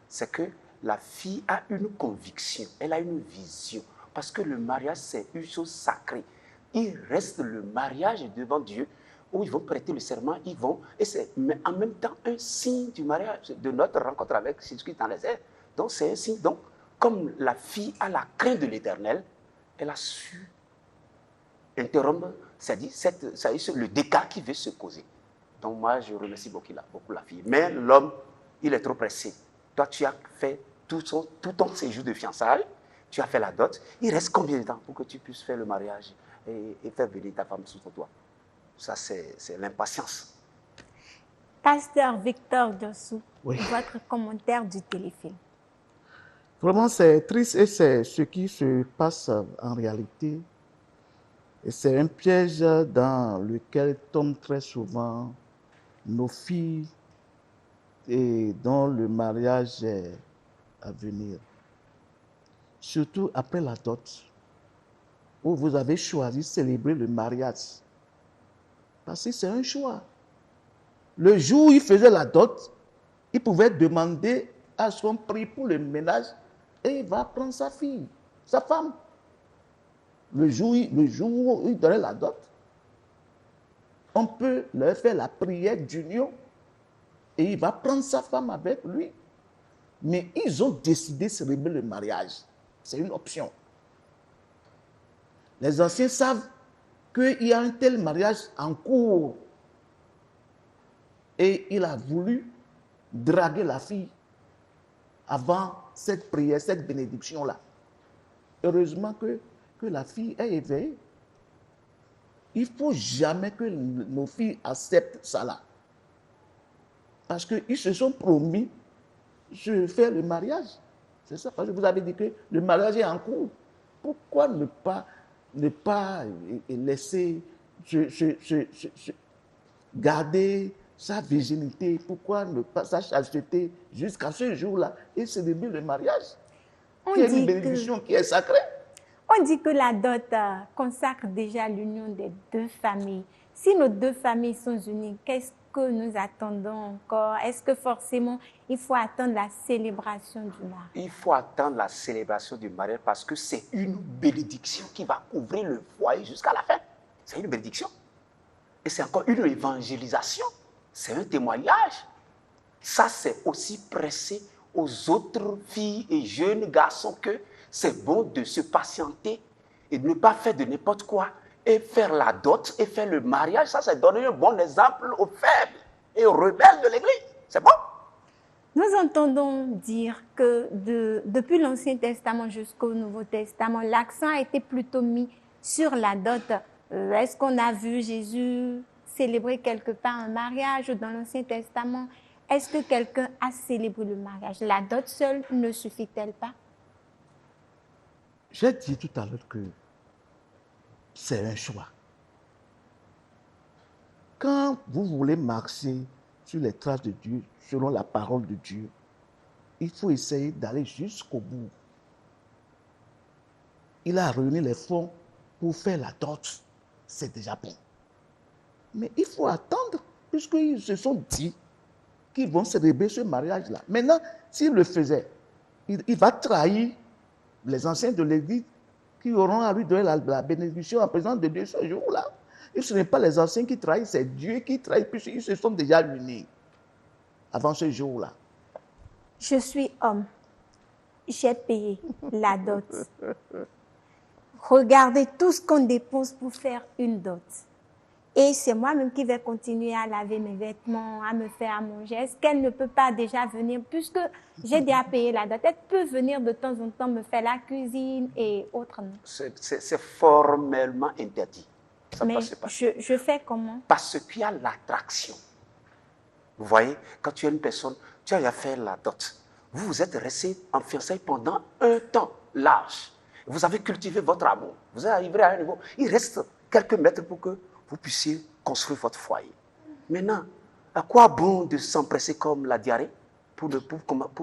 C: C'est que la fille a une conviction, elle a une vision. Parce que le mariage, c'est une chose sacrée. Il reste le mariage devant Dieu, où ils vont prêter le serment, ils vont, et c'est en même temps un signe du mariage, de notre rencontre avec Jésus-Christ dans les airs. Donc c'est un signe. Donc, comme la fille a la crainte de l'Éternel, elle a su interrompre, c'est-à-dire le dégât qui veut se causer. Donc moi, je remercie beaucoup la fille. Mais l'homme, il est trop pressé. Toi, tu as fait tout ton séjour de fiançailles, tu as fait la dot. Il reste combien de temps pour que tu puisses faire le mariage et faire venir ta femme sous ton toit? Ça, c'est l'impatience.
A: Pasteur Victor Dossou,
B: Oui.
A: votre commentaire du téléfilm.
B: Vraiment, c'est triste et c'est ce qui se passe en réalité. Et c'est un piège dans lequel tombent très souvent nos filles et dont le mariage est à venir. Surtout après la dot, où vous avez choisi de célébrer le mariage Parce que c'est un choix. Le jour où il faisait la dot, il pouvait demander à son prix pour le ménage et il va prendre sa fille, sa femme. Le jour où il donnait la dot, on peut leur faire la prière d'union et il va prendre sa femme avec lui. Mais ils ont décidé de célébrer le mariage. C'est une option. Les anciens savent qu'il y a un tel mariage en cours. Et il a voulu draguer la fille avant cette prière, cette bénédiction-là. Heureusement que la fille est éveillée. Il ne faut jamais que nos filles acceptent ça là. Parce qu'ils se sont promis de faire le mariage. C'est ça, parce que vous avez dit que le mariage est en cours. Pourquoi ne pas laisser garder sa virginité? Pourquoi ne pas sa chasteté jusqu'à ce jour-là et célébrer le mariage? Qui est une bénédiction qui est sacrée.
A: On dit que la dot consacre déjà l'union des deux familles. Si nos deux familles sont unies, qu'est-ce que nous attendons encore? Est-ce que forcément il faut attendre la célébration du mariage?
C: Il faut attendre la célébration du mariage parce que c'est une bénédiction qui va couvrir le foyer jusqu'à la fin. C'est une bénédiction. Et c'est encore une évangélisation. C'est un témoignage. Ça, c'est aussi pressé aux autres filles et jeunes garçons que c'est bon de se patienter et de ne pas faire de n'importe quoi et faire la dot et faire le mariage. Ça, c'est donner un bon exemple aux faibles et aux rebelles de l'Église. C'est bon?
A: Nous entendons dire que depuis l'Ancien Testament jusqu'au Nouveau Testament, l'accent a été plutôt mis sur la dot. Est-ce qu'on a vu Jésus célébrer quelque part un mariage dans l'Ancien Testament? Est-ce que quelqu'un a célébré le mariage? La dot seule ne suffit-elle pas?
B: J'ai dit tout à l'heure que c'est un choix. Quand vous voulez marcher sur les traces de Dieu, selon la parole de Dieu, il faut essayer d'aller jusqu'au bout. Il a réuni les fonds pour faire la dot. C'est déjà bon. Mais il faut attendre, puisqu'ils se sont dit qu'ils vont célébrer ce mariage-là. Maintenant, s'il le faisait, il va trahir les anciens de l'Église qui auront à lui donner la bénédiction en présence de Dieu ce jour-là. Et ce n'est pas les anciens qui trahissent, c'est Dieu qui trahit, puisqu'ils se sont déjà unis avant ce jour-là.
A: Je suis homme. J'ai payé la dot. Regardez tout ce qu'on dépense pour faire une dot. Et c'est moi-même qui vais continuer à laver mes vêtements, à me faire à manger. Est-ce qu'elle ne peut pas déjà venir, puisque j'ai déjà payé la dot, elle peut venir de temps en temps me faire la cuisine et autres, non?
C: C'est formellement interdit. Ça
A: mais
C: passe pas.
A: Je fais comment?
C: Parce qu'il y a l'attraction. Vous voyez, quand tu es une personne, tu as déjà fait la dot. Vous vous êtes resté en fiançailles pendant un temps large. Vous avez cultivé votre amour. Vous arriverez à un niveau. Il reste quelques mètres pour que vous puissiez construire votre foyer. Maintenant, à quoi bon de s'empresser comme la diarrhée pour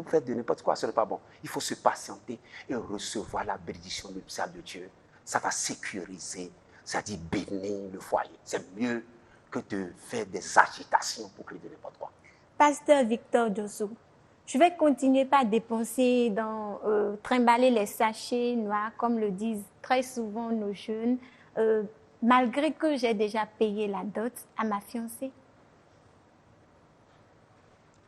C: faire de n'importe quoi? Ce n'est pas bon. Il faut se patienter et recevoir la bénédiction nuptiale de Dieu. Ça va sécuriser, ça dit bénir le foyer. C'est mieux que de faire des agitations pour créer de n'importe quoi.
A: Pasteur Victor Jossou, je vais continuer par dépenser trimballer les sachets noirs, comme le disent très souvent nos jeunes, malgré que j'ai déjà payé la dot à ma fiancée.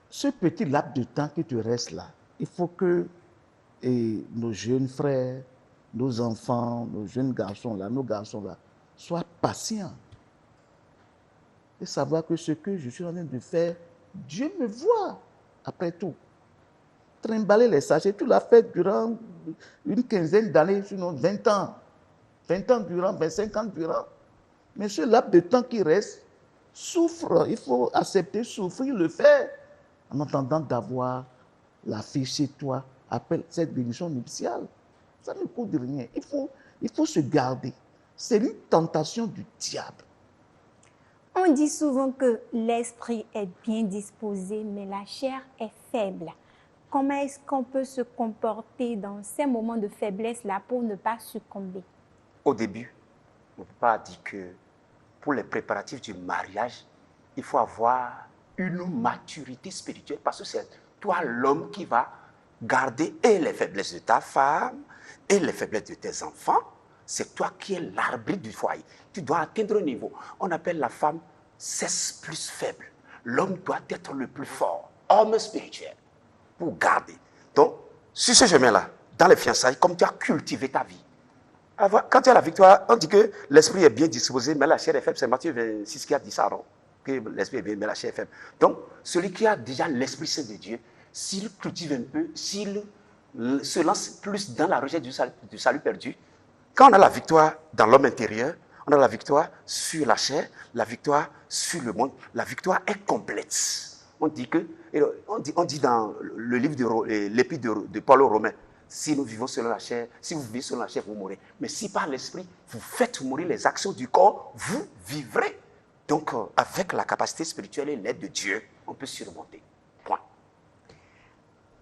B: Ce petit laps de temps qui te reste là, il faut que nos jeunes frères, nos enfants, nos jeunes garçons là, nos garçons là, soient patients. Et savoir que ce que je suis en train de faire, Dieu me voit. Après tout, trimballer les sachets, tu l'as fait durant une quinzaine d'années, sinon 20 ans. 20 ans durant, 25 ans durant. Mais ce laps de temps qui reste, souffre. Il faut accepter, souffrir, le faire. En attendant d'avoir la fille chez toi, après cette bénédiction nuptiale. Ça ne coûte rien. Il faut se garder. C'est une tentation du diable.
A: On dit souvent que l'esprit est bien disposé, mais la chair est faible. Comment est-ce qu'on peut se comporter dans ces moments de faiblesse-là pour ne pas succomber?
C: Au début, on ne peut pas dire que pour les préparatifs du mariage, il faut avoir une maturité spirituelle parce que c'est toi l'homme qui va garder et les faiblesses de ta femme et les faiblesses de tes enfants. C'est toi qui es l'arbitre du foyer. Tu dois atteindre un niveau. On appelle la femme sexe plus faible. L'homme doit être le plus fort, homme spirituel, pour garder. Donc, sur ce chemin-là, dans les fiançailles, comme tu as cultivé ta vie, quand tu as la victoire, on dit que l'esprit est bien disposé, mais la chair est faible. C'est Matthieu 26 qui a dit ça, non? Que l'esprit est bien, mais la chair est faible. Donc, celui qui a déjà l'Esprit Saint de Dieu, s'il cultive un peu, s'il se lance plus dans la recherche du salut perdu, quand on a la victoire dans l'homme intérieur, on a la victoire sur la chair, la victoire sur le monde. La victoire est complète. On dit dans le livre de l'épître de Paul aux Romains, si nous vivons selon la chair, si vous vivez selon la chair, vous mourrez. Mais si par l'esprit, vous faites mourir les actions du corps, vous vivrez. Donc, avec la capacité spirituelle et l'aide de Dieu, on peut surmonter. Point.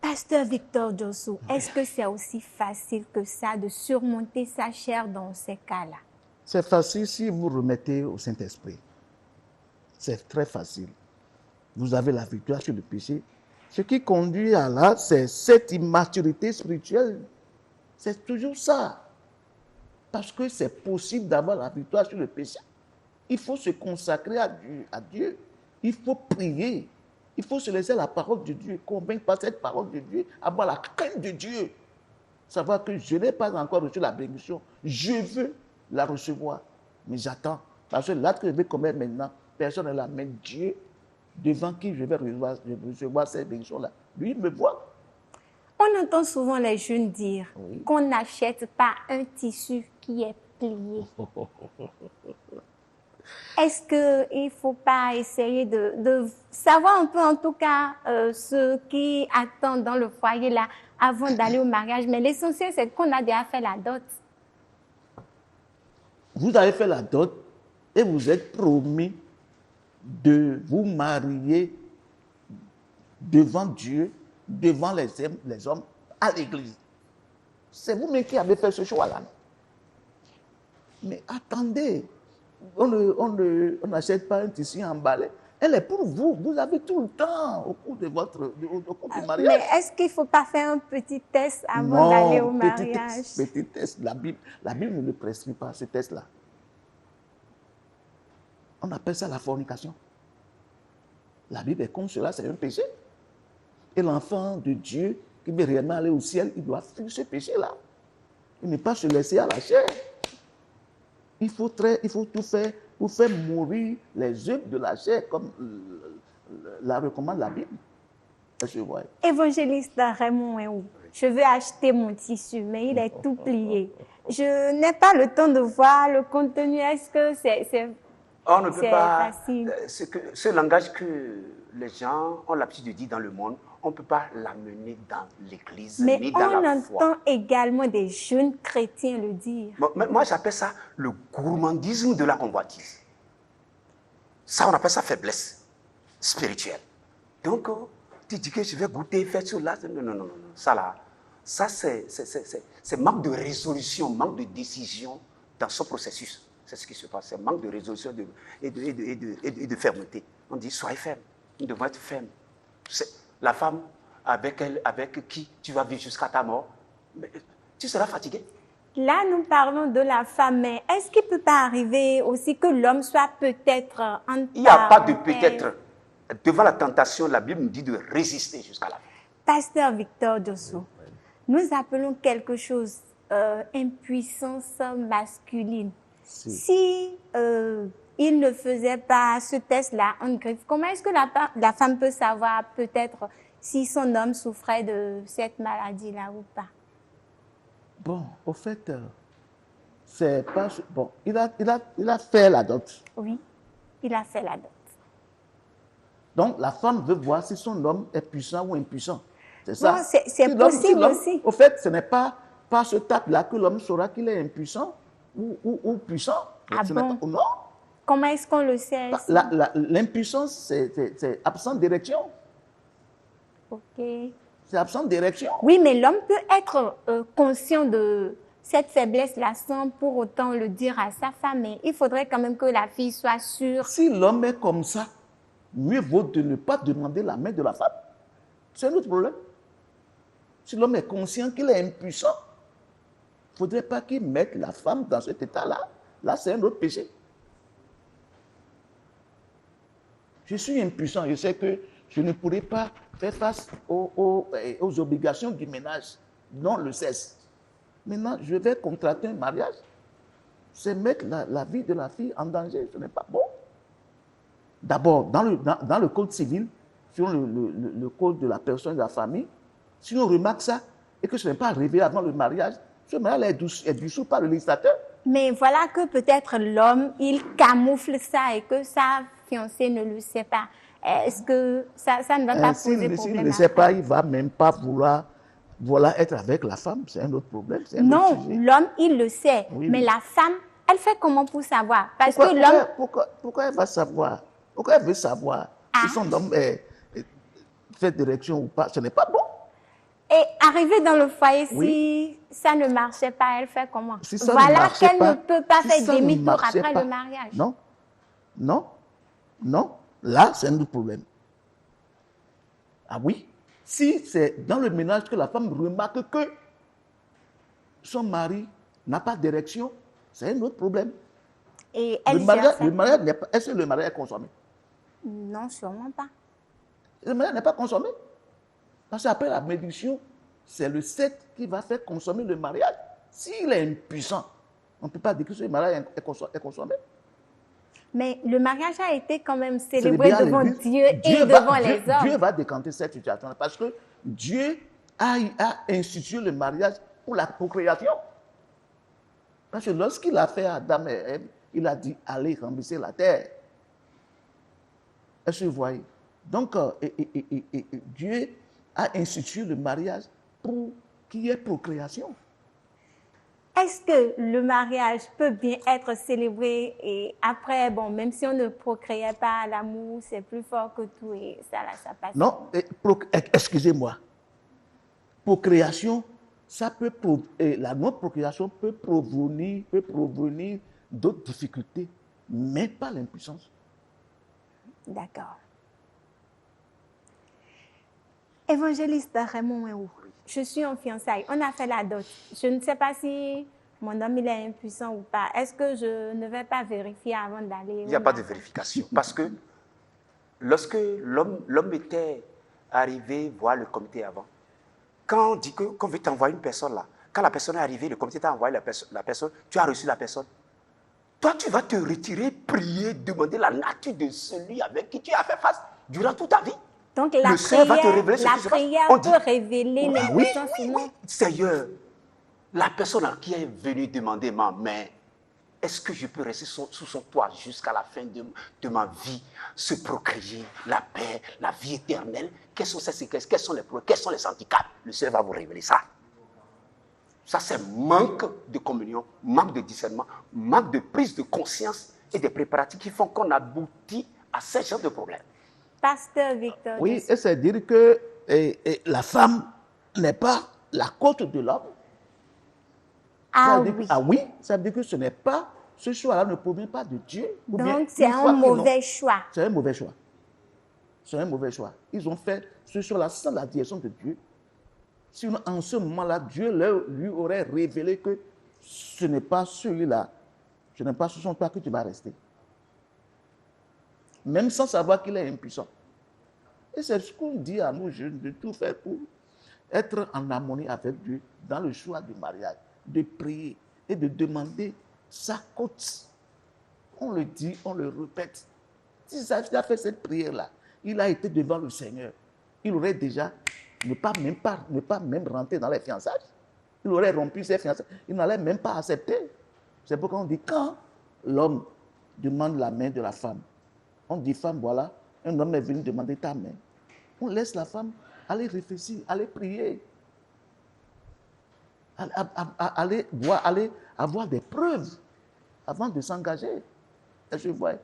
A: Pasteur Victor Djossou, est-ce que c'est aussi facile que ça de surmonter sa chair dans ces cas-là?
B: C'est facile si vous remettez au Saint-Esprit. C'est très facile. Vous avez la victoire sur le péché. Ce qui conduit à là, c'est cette immaturité spirituelle. C'est toujours ça. Parce que c'est possible d'avoir la victoire sur le péché. Il faut se consacrer à Dieu. Il faut prier. Il faut se laisser la parole de Dieu, convaincre par cette parole de Dieu, avoir la crainte de Dieu. Savoir que je n'ai pas encore reçu la bénédiction. Je veux la recevoir. Mais j'attends. Parce que l'acte que je vais commettre maintenant, personne ne l'a. Mais Dieu, devant qui je vais recevoir cette bénédiction-là, lui me voit.
A: On entend souvent les jeunes dire qu'on n'achète pas un tissu qui est plié. Est-ce qu'il ne faut pas essayer de savoir un peu, en tout cas, ce qui attend dans le foyer là avant d'aller au mariage? Mais l'essentiel, c'est qu'on a déjà fait la dot.
B: Vous avez fait la dot et vous êtes promis de vous marier devant Dieu, devant les hommes, à l'église. C'est vous-même qui avez fait ce choix-là. Mais attendez, on n'achète pas un tissu emballé. Elle est pour vous. Vous avez tout le temps au cours de votre du mariage.
A: Mais est-ce qu'il ne faut pas faire un petit test avant d'aller au mariage?
B: Petit test. La Bible ne le prescrit pas, ce test-là. On appelle ça la fornication. La Bible est comme cela, c'est un péché. Et l'enfant de Dieu qui veut réellement aller au ciel, il doit fuir ce péché-là. Il ne pas se laisser à la chair. Il faut tout faire pour faire mourir les œuvres de la chair, comme la recommande la Bible.
A: Évangéliste Raymond, je veux acheter mon tissu, mais il est tout plié. Je n'ai pas le temps de voir le contenu. Est-ce que c'est
C: on ne peut pas,
A: facile?
C: Ce langage que les gens ont l'habitude de dire dans le monde, on ne peut pas l'amener dans l'église ni dans la foi.
A: Mais on entend également des jeunes chrétiens le dire.
C: Moi, j'appelle ça le gourmandisme de la convoitise. Ça, on appelle ça faiblesse spirituelle. Donc, tu dis que je vais goûter, faire cela. Non. Ça, là, ça c'est manque de résolution, manque de décision dans ce processus. C'est ce qui se passe. C'est manque de résolution et de fermeté. On dit, soyez ferme. Nous devons être fermes. La femme avec qui tu vas vivre jusqu'à ta mort, tu seras fatigué.
A: Là, nous parlons de la femme, mais est-ce qu'il ne peut pas arriver aussi que l'homme soit peut-être en
C: Il n'y a pas de peut-être. Devant la tentation, la Bible nous dit de résister jusqu'à la fin.
A: Pasteur Victor Djossou, nous appelons quelque chose impuissance masculine. Si il ne faisait pas ce test-là en griffe, comment est-ce que la femme peut savoir peut-être si son homme souffrait de cette maladie-là ou pas?
B: Bon, au fait, c'est pas... Bon, il a fait la dot.
A: Oui, il a fait la dot.
B: Donc, la femme veut voir si son homme est puissant ou impuissant. C'est ça.
A: Bon, c'est possible aussi.
B: Au fait, ce n'est pas par ce tape-là que l'homme saura qu'il est impuissant ou puissant.
A: Ah bon?
B: Non.
A: Comment est-ce qu'on le sait?
B: L'impuissance, c'est absence d'érection.
A: Ok.
B: C'est absence d'érection.
A: Oui, mais l'homme peut être conscient de cette faiblesse-là sans pour autant le dire à sa femme. Mais il faudrait quand même que la fille soit sûre.
B: Si l'homme est comme ça, mieux vaut de ne pas demander la main de la femme. C'est un autre problème. Si l'homme est conscient qu'il est impuissant, il ne faudrait pas qu'il mette la femme dans cet état-là. Là, c'est un autre péché. Je suis impuissant. Je sais que je ne pourrai pas faire face aux obligations du ménage. Non, le cesse. Maintenant, je vais contracter un mariage. C'est mettre la vie de la fille en danger. Ce n'est pas bon. D'abord, dans le code civil, sur le code de la personne et de la famille, si on remarque ça et que ce n'est pas révélé avant le mariage, ce mariage est dissous par le législateur.
A: Mais voilà que peut-être l'homme, il camoufle ça et que sa fiancée ne le sait pas. Est-ce que ça ne va pas poser problème?
B: S'il ne sait pas, il ne va même pas vouloir être avec la femme. C'est un autre problème.
A: Non, l'homme, il le sait.
B: Oui,
A: mais
B: oui.
A: la femme, elle fait comment pour savoir? Parce que l'homme...
B: Pourquoi elle va savoir? Pourquoi elle veut savoir si son homme fait direction ou pas? Ce n'est pas bon.
A: Et arriver dans le foyer,
B: Oui.
A: si ça ne marchait pas, elle fait comment?
B: Si ça
A: Voilà
B: ne marchait
A: qu'elle
B: pas,
A: ne peut pas
B: si
A: faire
B: ça ne
A: demi-tour
B: marchait
A: après
B: pas,
A: le mariage.
B: Non. Là, c'est un autre problème. Ah oui? Si c'est dans le ménage que la femme remarque que son mari n'a pas d'érection, c'est un autre problème.
A: Et elle
B: Le
A: gère ça.
B: mariage n'est pas... Est-ce que le mariage est consommé?
A: Non, sûrement pas.
B: Le mariage n'est pas consommé. Parce qu'après la bénédiction, c'est le 7 qui va faire consommer le mariage. S'il est impuissant, on ne peut pas dire que ce mariage est consommé.
A: Mais le mariage a été quand même célébré devant Dieu et
B: Dieu
A: devant les hommes.
B: Dieu va décanter cette situation parce que Dieu a institué le mariage pour la procréation. Parce que lorsqu'il a fait Adam et Ève, il a dit allez remplissez la terre. Est-ce que vous voyez? Donc, Dieu a institué le mariage pour qu'il y ait procréation.
A: Est-ce que le mariage peut bien être célébré et après, bon, même si on ne procréait pas, l'amour, c'est plus fort que tout et ça passe?
B: Non, excusez-moi. Procréation, la non-procréation peut provenir d'autres difficultés, mais pas l'impuissance.
A: D'accord. Évangéliste Raymond Wéou, je suis en fiançailles. On a fait la dot. Je ne sais pas si mon homme il est impuissant ou pas. Est-ce que je ne vais pas vérifier avant d'aller?
C: Il n'y a pas de vérification. Parce que lorsque l'homme était arrivé voir le comité avant, quand on dit qu'on veut t'envoyer une personne là, quand la personne est arrivée, le comité t'a envoyé la personne, tu as reçu la personne. Toi, tu vas te retirer, prier, demander la nature de celui avec qui tu as fait face durant toute ta vie.
A: Donc la prière peut révéler l'impuissance ou non?
C: Seigneur, la personne qui est venue demander ma main, est-ce que je peux rester sous son toit jusqu'à la fin de ma vie, se procréer, la paix, la vie éternelle? Quelles sont ces séquences? Quels sont les problèmes? Quels sont les handicaps? Le Seigneur va vous révéler ça. Ça, c'est manque de communion, manque de discernement, manque de prise de conscience et des préparatifs qui font qu'on aboutit à ce genre de problèmes.
A: Pasteur Victor.
B: Oui, et c'est dire que la femme n'est pas la côte de l'homme.
A: Oui.
B: Ça veut dire que ce choix-là ne provient pas de Dieu.
A: Donc c'est un mauvais choix.
B: C'est un mauvais choix. C'est un mauvais choix. Ils ont fait ce choix-là sans la direction de Dieu. Sinon, en ce moment-là, Dieu lui aurait révélé que ce n'est pas celui-là, ce n'est pas sur son toit que tu vas rester. Même sans savoir qu'il est impuissant. Et c'est ce qu'on dit à nous jeunes, de tout faire pour être en harmonie avec Dieu dans le choix du mariage, de prier et de demander sa côte. On le dit, on le répète. Si il a fait cette prière-là, il a été devant le Seigneur. Il aurait déjà ne pas même rentrer dans les fiançailles. Il aurait rompu ses fiançailles. Il n'allait même pas accepter. C'est pourquoi on dit quand l'homme demande la main de la femme, on dit femme, voilà, un homme est venu demander ta main. On laisse la femme aller réfléchir, aller prier, aller avoir des preuves avant de s'engager.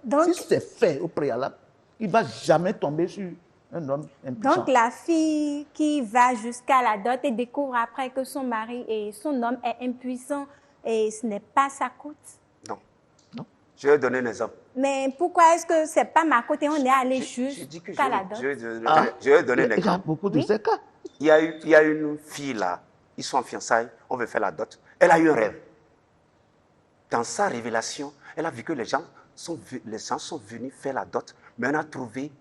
B: Donc, si c'est fait au préalable, il ne va jamais tomber sur Un homme impuissant.
A: Donc la fille qui va jusqu'à la dot et découvre après que son mari et son homme est impuissant et ce n'est pas sa coute.
C: Non.
B: Non.
C: Je vais donner un exemple.
A: Mais pourquoi est-ce que c'est pas ma cote et on est allé
C: Je dis que
A: jusqu'à la dot?
C: je vais donner un
B: Il y a
C: exemple.
B: beaucoup de ces cas.
C: Il y a une fille là, ils sont en fiançailles, on veut faire la dot. Elle a eu un rêve. Dans sa révélation, elle a vu que les gens sont venus faire la dot, mais on a trouvé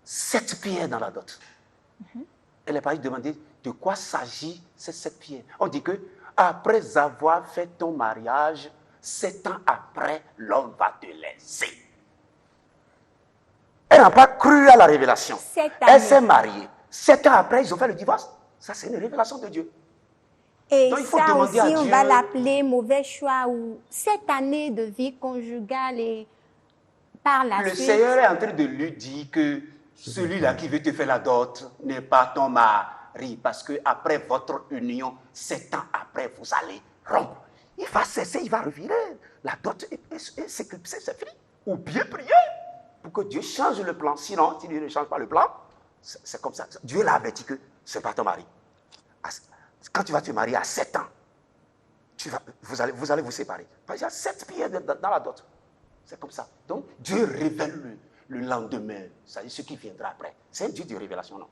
C: 7 pierres dans la dot. Elle n'est pas allée demander de quoi s'agit ces 7 pierres. On dit que après avoir fait ton mariage, 7 ans après, l'homme va te laisser. Elle n'a pas cru à la révélation. Elle s'est mariée. 7 ans après, ils ont fait le divorce. Ça, c'est une révélation de Dieu.
A: Et
C: Donc, il faut
A: ça
C: demander
A: aussi,
C: à
A: on
C: Dieu.
A: va l'appeler mauvais choix ou cette année de vie conjugale et par la
C: Le
A: suite.
C: Seigneur est en train de lui dire que celui-là qui veut te faire la dot n'est pas ton mari. Parce que après votre union, 7 ans après, vous allez rompre. Il va cesser, il va revirer la dot et c'est fini. Ou bien prier pour que Dieu change le plan. Sinon, si Dieu ne change pas le plan, c'est comme ça. Dieu l'a averti que ce n'est pas ton mari. Quand tu vas te marier à 7 ans, vous allez vous séparer. Parce qu'il y a 7 pierres dans la dot. C'est comme ça. Donc, Dieu révèle le lendemain, c'est-à-dire ce qui viendra après. C'est un Dieu de révélation, non?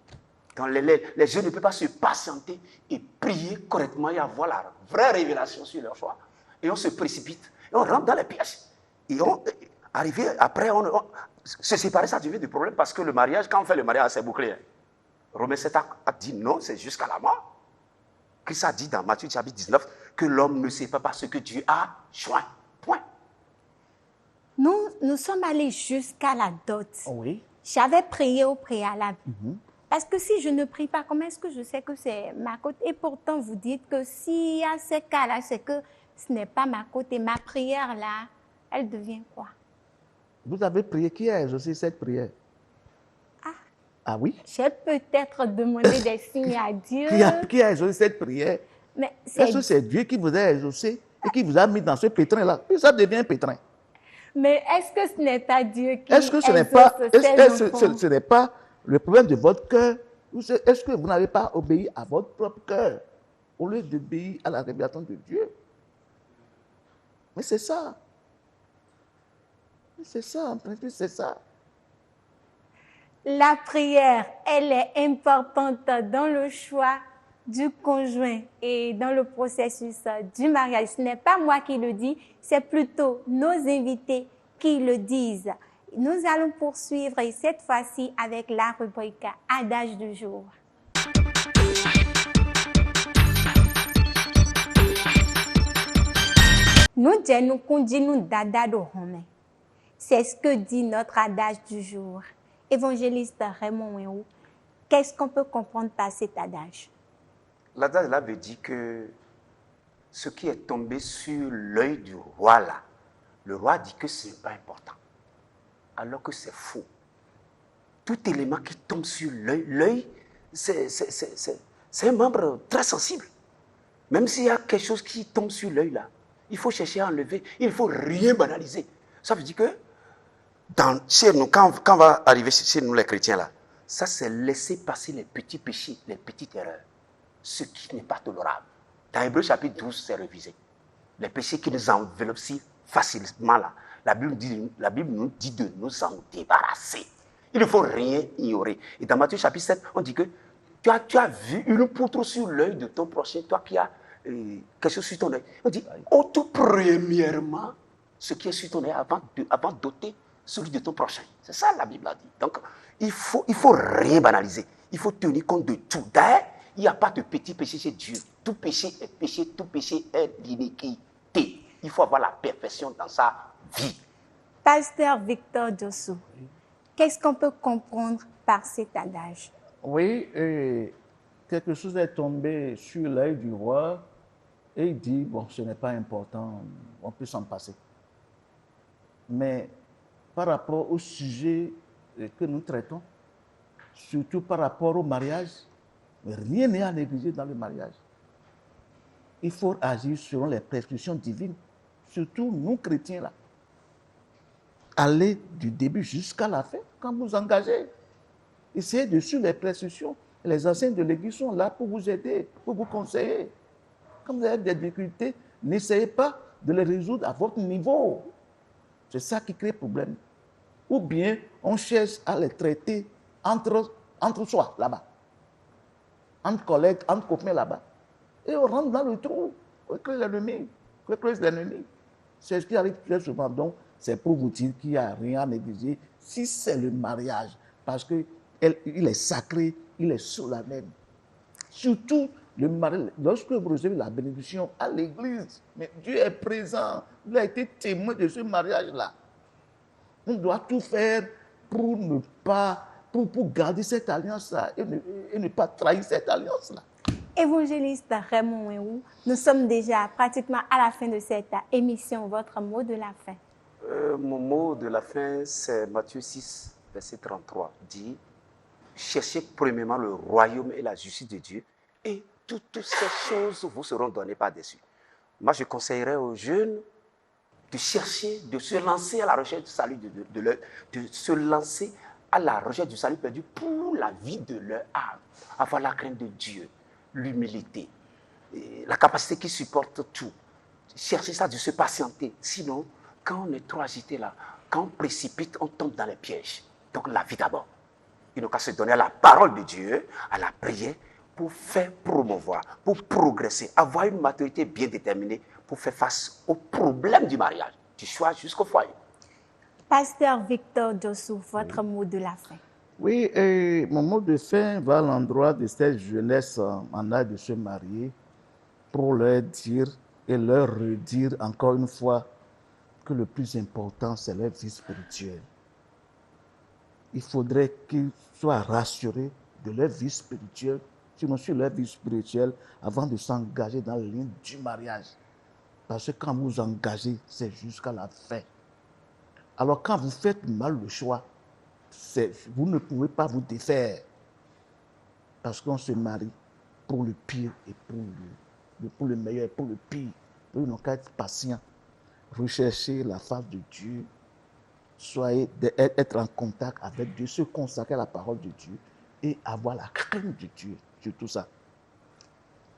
C: Quand les jeunes ne peuvent pas se patienter et prier correctement et avoir la vraie révélation sur leur choix, et on se précipite, et on rentre dans les pièges. Et arrivé après, se séparer, ça devient des problèmes parce que le mariage, quand on fait le mariage, c'est bouclé. Romains 7 a dit non, c'est jusqu'à la mort. Christ a dit dans Matthieu chapitre 19 que l'homme ne sait pas ce que Dieu a joint. Point.
A: Nous sommes allés jusqu'à la dot.
B: Oui.
A: J'avais prié au préalable. Parce que si je ne prie pas, comment est-ce que je sais que c'est ma cote? Et pourtant, vous dites que s'il y a ces cas-là, c'est que ce n'est pas ma cote. Et ma prière, là, elle devient quoi?
B: Vous avez prié. Qui a exaucé cette prière? Ah oui?
A: J'ai peut-être demandé des signes à Dieu.
B: Qui a exaucé cette prière?
A: Mais
B: Est-ce que c'est Dieu qui vous a exaucé et qui vous a mis dans ce pétrin-là? Puis ça devient un pétrin.
A: Mais est-ce que ce n'est pas Dieu qui
B: Est-ce que ce n'est pas le problème de votre cœur? Est-ce que vous n'avez pas obéi à votre propre cœur au lieu d'obéir à la révélation de Dieu? Mais c'est ça. C'est ça, en principe, c'est ça.
A: La prière, elle est importante dans le choix du conjoint et dans le processus du mariage. Ce n'est pas moi qui le dis, c'est plutôt nos invités qui le disent. Nous allons poursuivre et cette fois-ci avec la rubrique Adage du jour. Nous disons qu'on dit nous dada de Romain. C'est ce que dit notre adage du jour. Évangéliste Raymond Wéou, qu'est-ce qu'on peut comprendre par cet adage?
C: L'adage là veut dire que ce qui est tombé sur l'œil du roi là, le roi dit que ce n'est pas important, alors que c'est faux. Tout élément qui tombe sur l'œil, c'est un membre très sensible. Même s'il y a quelque chose qui tombe sur l'œil là, il faut chercher à enlever, il ne faut rien banaliser. Ça veut dire que chez nous, quand on va arriver chez nous les chrétiens là, ça c'est laisser passer les petits péchés, les petites erreurs, ce qui n'est pas tolérable. Dans Hébreux chapitre 12, c'est révisé. Les péchés qui nous enveloppent si facilement là, la Bible nous dit de nous en débarrasser. Il ne faut rien ignorer. Et dans Matthieu chapitre 7, on dit que tu as vu une poutre sur l'œil de ton prochain, toi qui as quelque chose sur ton œil. On dit, tout premièrement, ce qui est sur ton œil avant d'ôter celui de ton prochain. C'est ça la Bible a dit. Donc, il faut rien banaliser. Il faut tenir compte de tout. D'ailleurs, il n'y a pas de petit péché chez Dieu. Tout péché est péché, tout péché est l'iniquité. Il faut avoir la perfection dans sa vie.
A: Pasteur Victor Diossou, qu'est-ce qu'on peut comprendre par cet adage?
B: Oui, quelque chose est tombé sur l'œil du roi et il dit, bon, ce n'est pas important, on peut s'en passer. Mais par rapport au sujet que nous traitons, surtout par rapport au mariage, rien n'est à négliger dans le mariage. Il faut agir selon les prescriptions divines, surtout nous chrétiens là. Allez du début jusqu'à la fin quand vous engagez. essayez de suivre les prescriptions. Les anciens de l'Église sont là pour vous aider, pour vous conseiller. Quand vous avez des difficultés, n'essayez pas de les résoudre à votre niveau. C'est ça qui crée problème. Ou bien, on cherche à les traiter entre soi, là-bas. Entre collègues, entre copains, là-bas. Et on rentre dans le trou. On crée l'ennemi. On crée l'ennemi. C'est ce qui arrive très souvent. Donc, c'est pour vous dire qu'il n'y a rien à négliger si c'est le mariage. Parce qu'il est sacré, il est solennel. Surtout, le mariage, lorsque vous recevez la bénédiction à l'église, mais Dieu est présent. Il a été témoin de ce mariage-là. On doit tout faire pour ne pas, pour garder cette alliance-là et ne pas trahir cette alliance-là.
A: Évangéliste Raymond Wéhou, nous sommes déjà pratiquement à la fin de cette émission. Votre mot de la fin?
C: Mon mot de la fin, c'est Matthieu 6, verset 33, dit « Cherchez premièrement le royaume et la justice de Dieu, et toutes ces choses vous seront données par-dessus. » Moi, je conseillerais aux jeunes de chercher, de se lancer à la recherche du salut, de se lancer à la recherche du salut perdu pour la vie de leur âme, avoir la crainte de Dieu, l'humilité, la capacité qui supporte tout. Chercher ça, de se patienter. Sinon, quand on est trop agité là, quand on précipite, on tombe dans les pièges. Donc la vie d'abord. Il n'a qu'à se donner à la parole de Dieu, à la prière, pour faire promouvoir, pour progresser, avoir une maturité bien déterminée pour faire face aux problèmes du mariage, du choix jusqu'au foyer.
A: Pasteur Victor Dossou, votre mot de la fin.
B: Oui, et mon mot de fin va à l'endroit de cette jeunesse en âge de se marier pour leur dire et leur redire encore une fois que le plus important, c'est leur vie spirituelle. Il faudrait qu'ils soient rassurés de leur vie spirituelle, sinon sur leur vie spirituelle, avant de s'engager dans le ligne du mariage. Parce que quand vous engagez, c'est jusqu'à la fin. Alors quand vous faites mal le choix, vous ne pouvez pas vous défaire. Parce qu'on se marie pour le pire et pour le meilleur et pour le pire. Vous n'avez qu'à être patient. Recherchez la face de Dieu. Être en contact avec Dieu, se consacrer à la parole de Dieu et avoir la crainte de Dieu sur tout ça.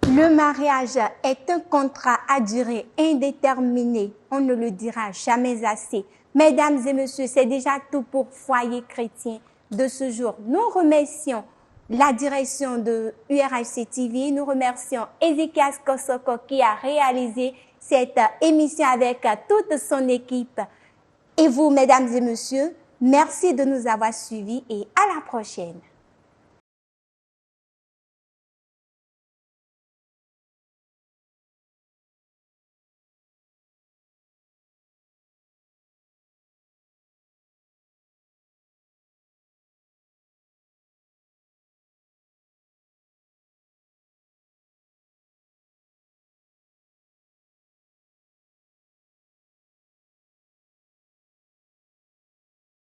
A: Le mariage est un contrat à durée indéterminée. On ne le dira jamais assez. Mesdames et messieurs, c'est déjà tout pour Foyer chrétien de ce jour. Nous remercions la direction de URHC TV. Nous remercions Ezekias Kosoko qui a réalisé cette émission avec toute son équipe. Et vous, mesdames et messieurs, merci de nous avoir suivis et à la prochaine.